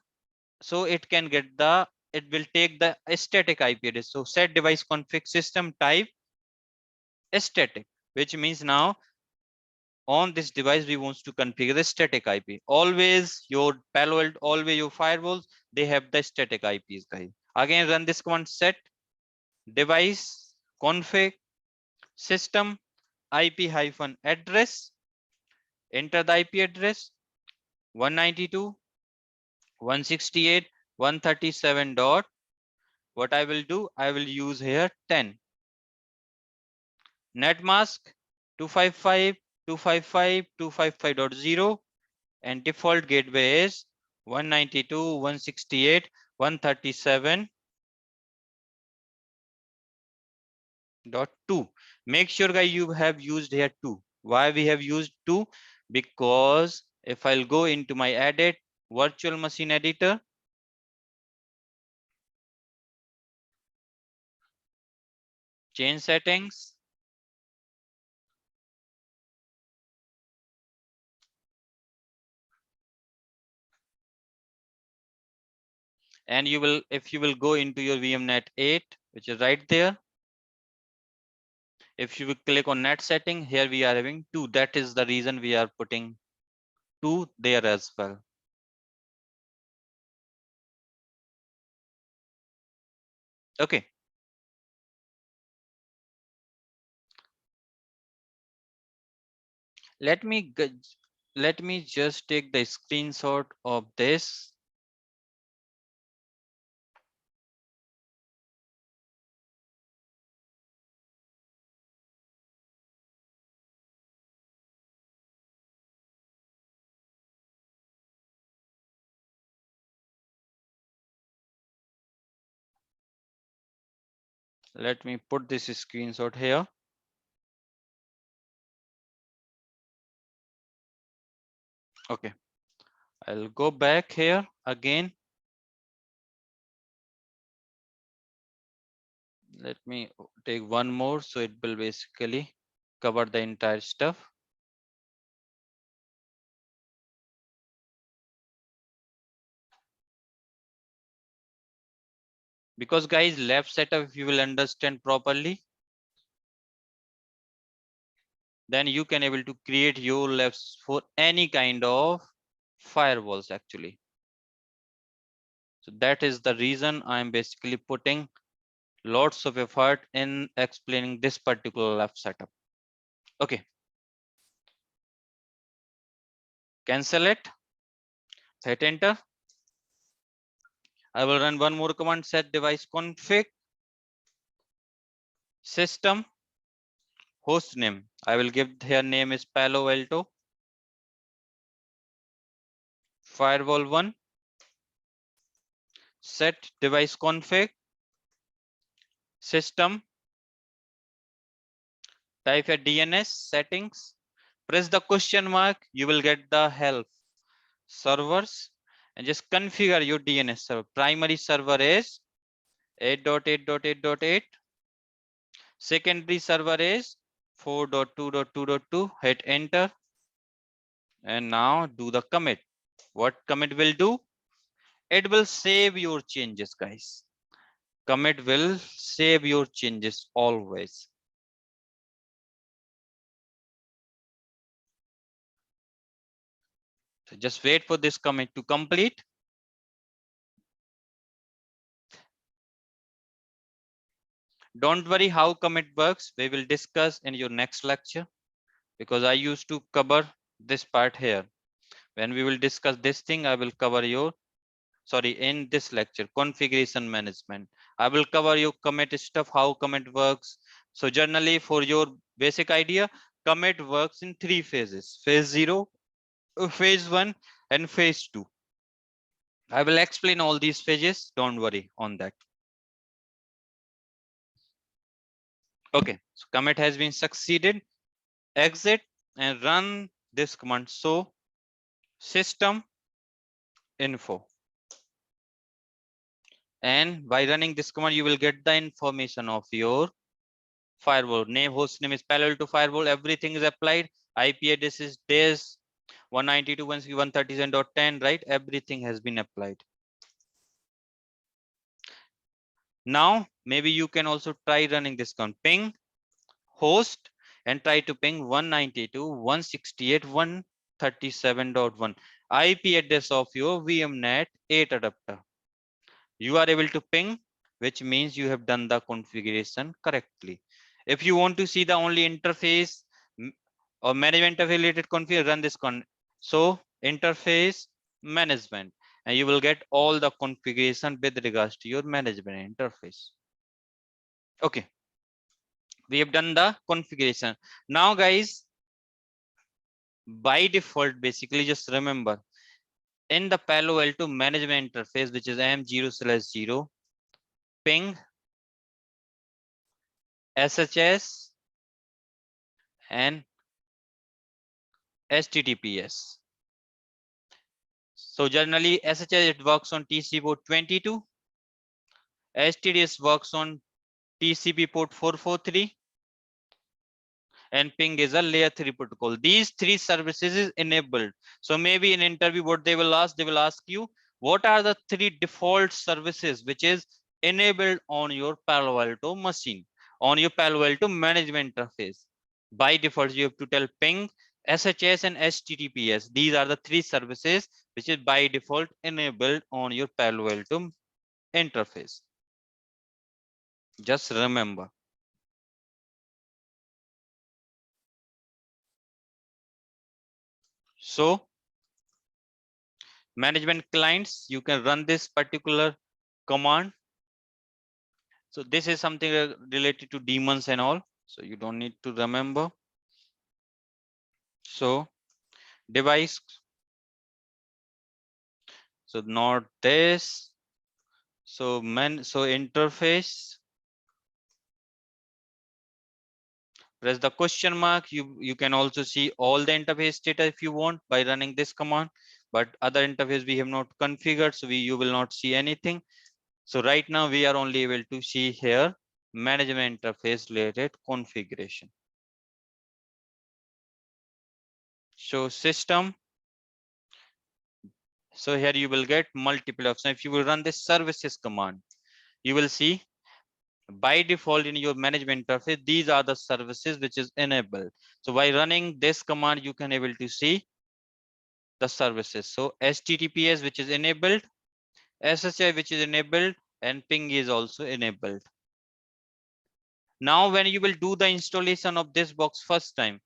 so it can get the, it will take the static IP address. So set device config system type static, which means now on this device we want to configure the static IP. Always your Palo Alto, always your firewalls, they have the static IPs, guys. Again run this command, set device config system IP-address, enter the IP address 192.168.137 dot. What I will do, I will use here 10. Netmask 255.255.255.0 and default gateway is 192.168.137.2. Make sure guys you have used here 2. Why we have used 2? Because if I'll go into my edit virtual machine editor, change settings, And you will, if you will go into your VMNet 8, which is right there, if you will click on net setting, here we are having 2. That is the reason we are putting 2 there as well. Okay. Let me just take the screenshot of this. Let me put this screenshot here. Okay, I'll go back here again. Let me take one more, so it will basically cover the entire stuff. Because guys, lab setup, if you will understand properly, then you can able to create your labs for any kind of firewalls actually. So that is the reason I'm basically putting lots of effort in explaining this particular lab setup. Okay, cancel it, hit enter. I will run one more command, set device config system host name. I will give here name is paloalto firewall 1, set device config system, type a DNS settings, press the question mark, you will get the help servers, and just configure your DNS server. Primary server is 8.8.8.8, secondary server is 4.2.2.2. Hit enter, and now do the commit. What commit will do? It will save your changes, guys. Commit will save your changes always. So just wait for this commit to complete. Don't worry how commit works. We will discuss in your next lecture, because I used to cover this part here. When we will discuss this thing, I will cover your, sorry, in this lecture, configuration management. I will cover your commit stuff, how commit works. So generally, for your basic idea, commit works in 3 phases: phase 0, phase 1, and phase 2. I will explain all these phases. Don't worry on that. Okay, so commit has been succeeded. Exit and run this command. So system info. And by running this command, you will get the information of your firewall name. Host name is paloalto firewall. Everything is applied. IP address is this 192.167.137.10, right? Everything has been applied. Now maybe you can also try running this command, ping host, and try to ping 192.168.137.1 IP address of your VMNet 8 adapter. You are able to ping, which means you have done the configuration correctly. If you want to see the only interface or management affiliated config, run this so interface management, and you will get all the configuration with regards to your management interface. Okay, we have done the configuration. Now guys, by default, basically just remember, in the Palo Alto management interface, which is M0/0, ping SHS and HTTPS. So generally SHS, it works on TCP port 22, HTTPS works on TCP port 443, and ping is a layer 3 protocol. These 3 services is enabled. So maybe in interview, what they will ask you, what are the three default services which is enabled on your Palo Alto machine, on your Palo Alto management interface. By default, you have to tell ping, SHS and HTTPS. These are the three services which is by default enabled on your Palo Alto interface. Just remember. So management clients, you can run this particular command. So this is something related to daemons and all. So you don't need to remember. So device. So not this. So interface. Press the question mark. You can also see all the interface data if you want by running this command. But other interface we have not configured, so you will not see anything. So right now we are only able to see here management interface related configuration. So system. So here you will get multiple options. If you will run this services command, you will see by default in your management interface, these are the services which is enabled. So by running this command, you can able to see the services. So HTTPS which is enabled, SSI which is enabled, and ping is also enabled. Now when you will do the installation of this box first time,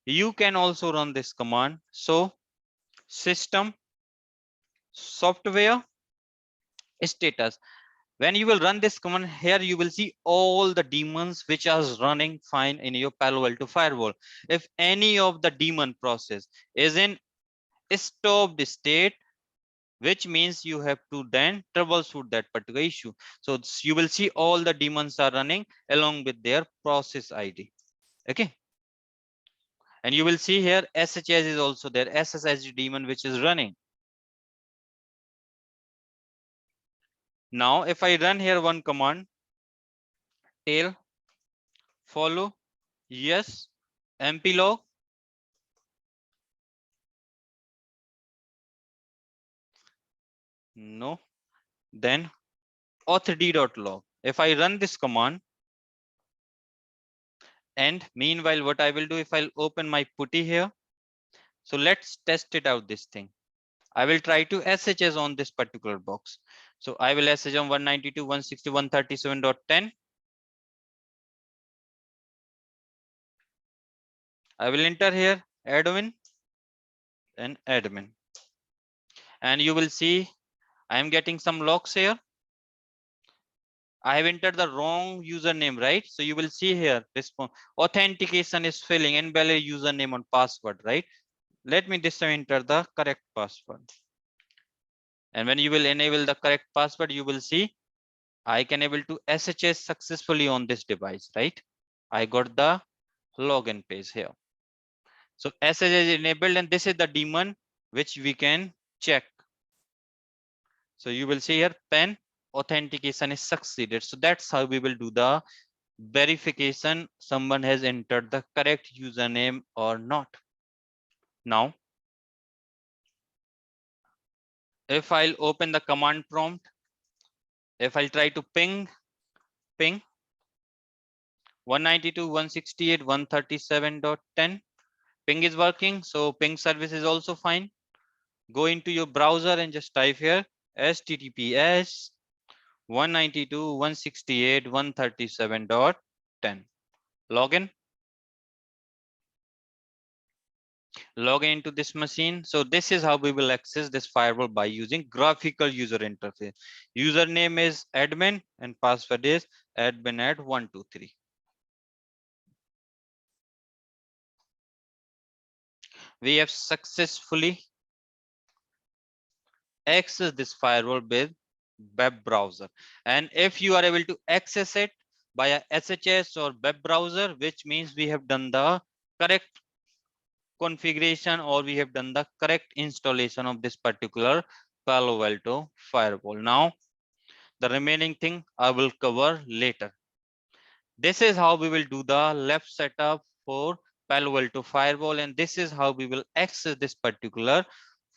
you can also run this command. So system software status. When you will run this command here, you will see all the daemons which are running fine in your Palo Alto firewall. If any of the daemon process is in stopped state, which means you have to then troubleshoot that particular issue. So you will see all the daemons are running along with their process ID. Okay. And you will see here SHS is also there, SSH daemon which is running. Now if I run here one command, tail follow, yes, mplog, no, then authd.log. If I run this command, and meanwhile what I will do, if I'll open my putty here, so let's test it out this thing. I will try to SHS on this particular box. So I will SH on 192.160.137.10. I will enter here admin and admin. And you will see I am getting some logs here. I have entered the wrong username, right? So you will see here response authentication is failing, invalid username and password, right? Let me this time enter the correct password. And when you will enable the correct password, you will see I can able to SHS successfully on this device, right? I got the login page here. So SSH is enabled, and this is the daemon which we can check. So you will see here pen authentication is succeeded. So that's how we will do the verification someone has entered the correct username or not. Now, if I'll open the command prompt, if I'll try to ping 192.168.137.10, ping is working. So ping service is also fine. Go into your browser and just type here https 192.168.137.10. Login. Log into this machine. So this is how we will access this firewall by using graphical user interface. Username is admin and password is admin at 123. We have successfully accessed this firewall with web browser. And if you are able to access it via SHS or web browser, which means we have done the correct configuration or we have done the correct installation of this particular Palo Alto firewall. Now, the remaining thing I will cover later. This is how we will do the left setup for Palo Alto firewall, and this is how we will access this particular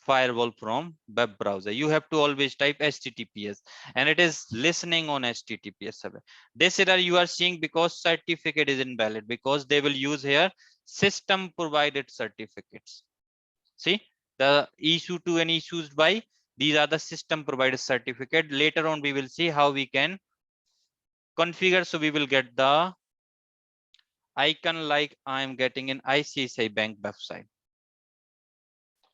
firewall from web browser. You have to always type HTTPS and it is listening on HTTPS server. This error you are seeing because certificate is invalid, because they will use here system provided certificates. See, the issue to and issues by, these are the system provided certificate. Later on we will see how we can configure, so we will get the icon like I am getting in ICICI Bank website.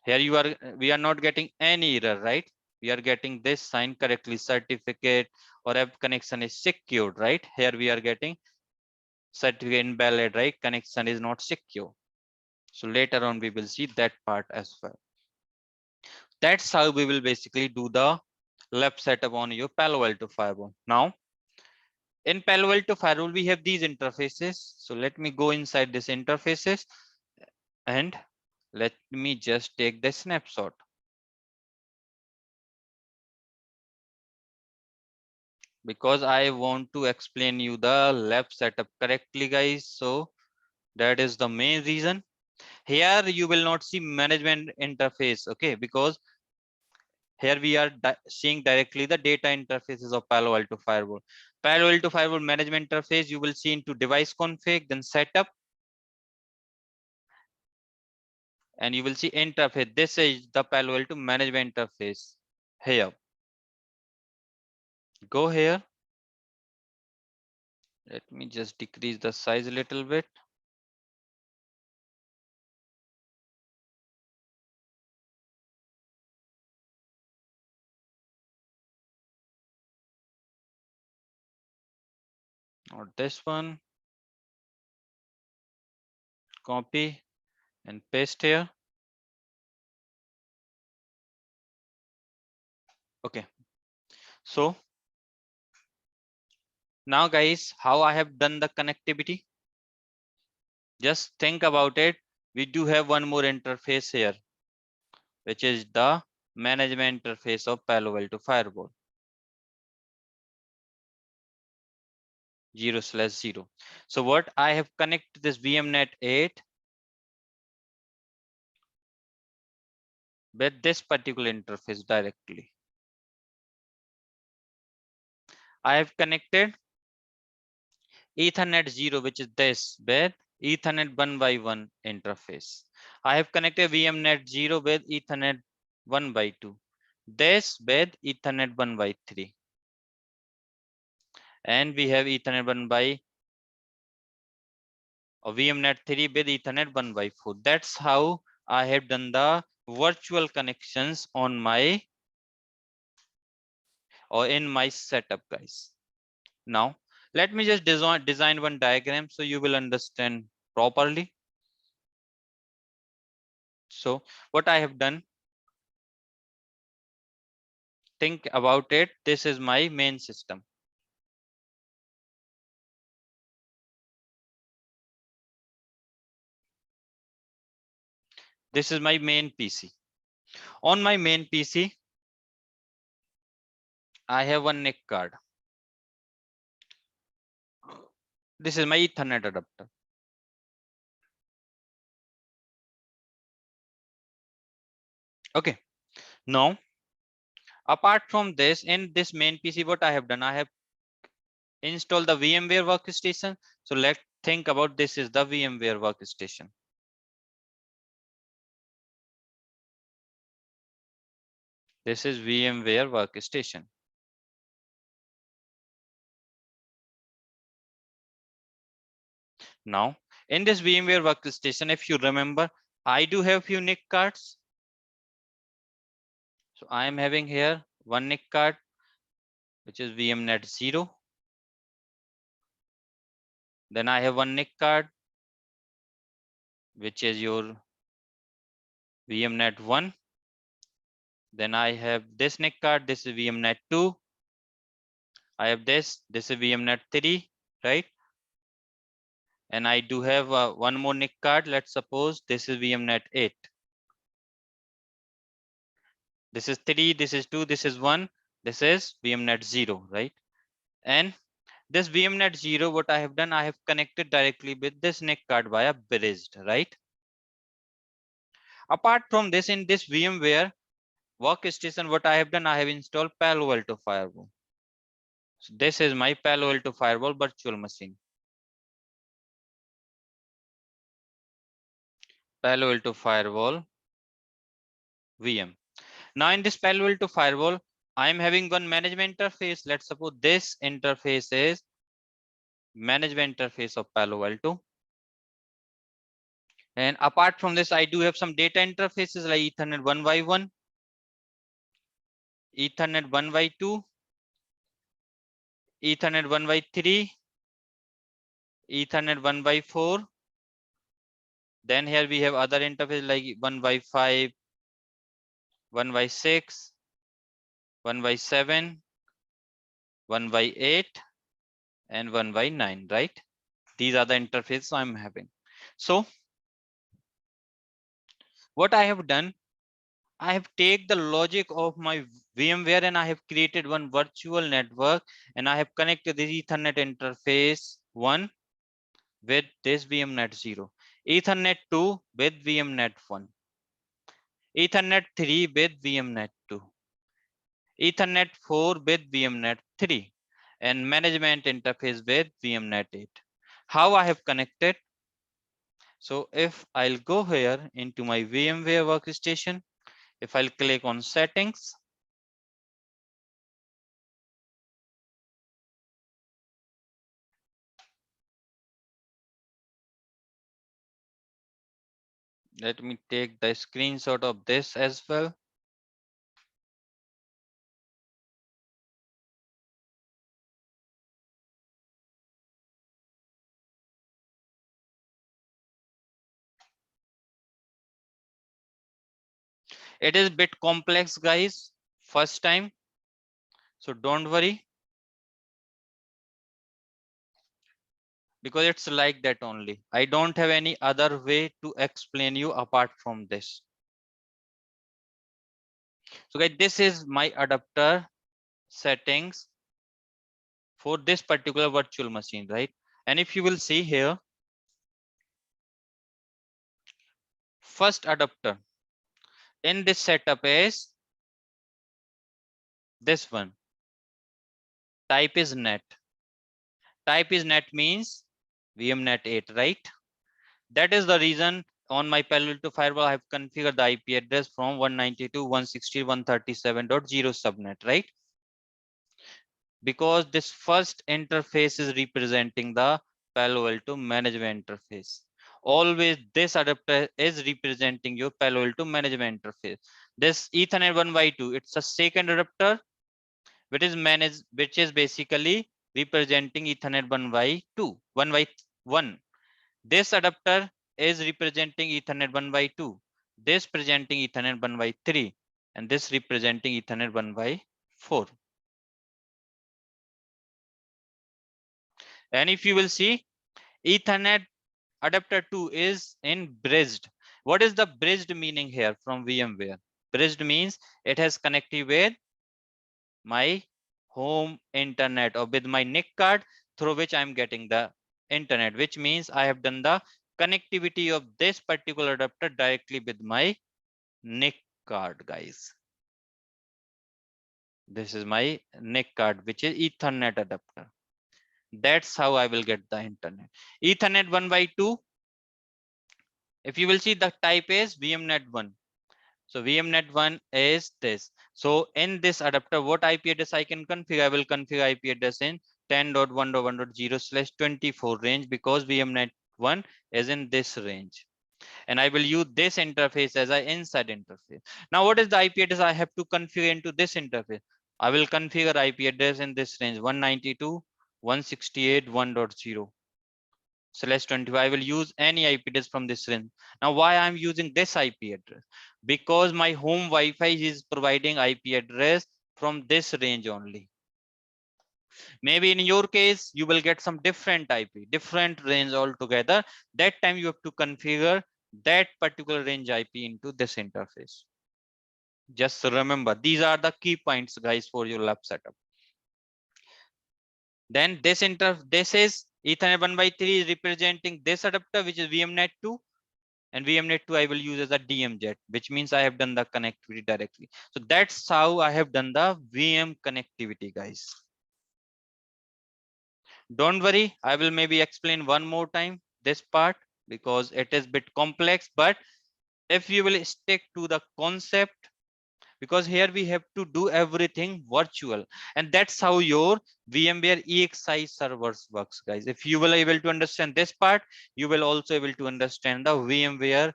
Here you are, we are not getting any error, right? We are getting this sign correctly, certificate or app connection is secured, right? Here we are getting certificate invalid, right? Connection is not secure. So later on we will see that part as well. That's how we will basically do the left setup on your Palo Alto firewall. Now in Palo Alto firewall we have these interfaces. So let me go inside this interfaces and let me just take the snapshot. Because I want to explain you the lab setup correctly, guys. So that is the main reason. Here you will not see management interface, okay? Because here we are seeing directly the data interfaces of Palo Alto Firewall. Palo Alto Firewall management interface you will see into device config, then setup, and you will see interface. This is the Palo Alto management interface. Here, go here. Let me just decrease the size a little bit. Or this one. Copy and paste here. Okay. So now guys, how I have done the connectivity? Just think about it. We do have one more interface here, which is the management interface of Palo Alto Firewall. 0/0. So what I have connected this VMnet 8 with this particular interface directly. I have connected Ethernet 0, which is this with Ethernet 1x1 interface. I have connected VMnet 0 with Ethernet 1x2. This with Ethernet 1x3. And we have Ethernet 1 by or VMnet 3 with Ethernet 1x4. That's how I have done the virtual connections on my or in my setup, guys. Now let me just design one diagram so you will understand properly. So what I have done, think about it. This is my main system. This is my main PC. On my main PC, I have one NIC card. This is my Ethernet adapter. Okay. Now, apart from this, in this main PC, what I have done, I have installed the VMware workstation. So let's think about this is the VMware workstation. This is VMware workstation. Now, in this VMware workstation, if you remember, I do have few NIC cards. So I am having here one NIC card, which is VMnet 0. Then I have one NIC card, which is your VMnet 1. Then I have this NIC card, this is VMnet 2. I have this is VMnet 3, right? And I do have one more NIC card. Let's suppose this is VMnet 8. This is 3, this is 2, this is 1, this is VMnet 0, right? And this VMnet 0, what I have done, I have connected directly with this NIC card via bridged, right? Apart from this, in this VMware, workstation, what I have done, I have installed Palo Alto Firewall. So this is my Palo Alto Firewall virtual machine. Palo Alto Firewall VM. Now in this Palo Alto Firewall, I am having one management interface. Let's suppose this interface is management interface of Palo Alto. And apart from this, I do have some data interfaces like Ethernet 1x1, Ethernet 1x2, Ethernet 1x3, Ethernet 1x4. Then here we have other interfaces like 1x5, 1x6, 1x7, 1x8, and 1x9, right? These are the interfaces I'm having. So what I have done, I have taken the logic of my VMware and I have created one virtual network and I have connected the Ethernet interface 1 with this VMnet 0, Ethernet 2 with VMnet 1, Ethernet 3 with VMnet 2, Ethernet 4 with VMnet 3, and management interface with VMnet 8. How I have connected? So if I'll go here into my VMware workstation, if I'll click on settings, let me take the screenshot of this as well. It is a bit complex, guys, first time. So don't worry, because it's like that only. I don't have any other way to explain you apart from this. So guys, this is my adapter settings for this particular virtual machine, right? And if you will see here, first adapter in this setup is this one. Type is net. Type is net means VMnet 8, right? That is the reason on my Palo Alto Firewall I have configured the IP address from 192.168.137.0 subnet, right? Because this first interface is representing the Palo Alto management interface. Always this adapter is representing your Palo Alto management interface. This Ethernet 1x2, it's a second adapter which is managed, which is basically representing Ethernet 1x2, 1x1. This adapter is representing Ethernet 1x2. This presenting Ethernet 1x3, and this representing Ethernet 1x4. And if you will see, Ethernet adapter 2 is in bridged. What is the bridged meaning here from VMware? Bridged means it has connected with my home internet or with my NIC card through which I'm getting the internet, which means I have done the connectivity of this particular adapter directly with my NIC card, guys. This is my NIC card, which is Ethernet adapter. That's how I will get the internet. Ethernet 1x2. If you will see, the type is VMnet 1. So VMnet 1 is this. So in this adapter, what IP address I can configure? I will configure IP address in 10.1.1.0/24 range because VMnet 1 is in this range. And I will use this interface as an inside interface. Now, what is the IP address I have to configure into this interface? I will configure IP address in this range 192.168.1.0/25. I will use any IP address from this range. Now, why I'm using this IP address? Because my home Wi-Fi is providing IP address from this range only. Maybe in your case, you will get some different IP, different range altogether. That time you have to configure that particular range IP into this interface. Just remember, these are the key points, guys, for your lab setup. Then this is Ethernet 1x3 is representing this adapter, which is VMnet 2. and VMnet 2 I will use as a DMZ, which means I have done the connectivity directly. So that's how I have done the VM connectivity, guys. Don't worry, I will maybe explain one more time this part because it is bit complex, but if you will stick to the concept, because here we have to do everything virtual, and that's how your VMware EXI servers works, guys. If you will able to understand this part, you will also able to understand the VMware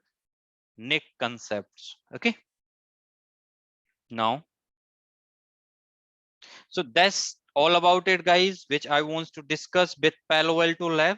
NIC concepts. Okay, now, so that's all about it, guys, which I want to discuss with Palo Alto Lab.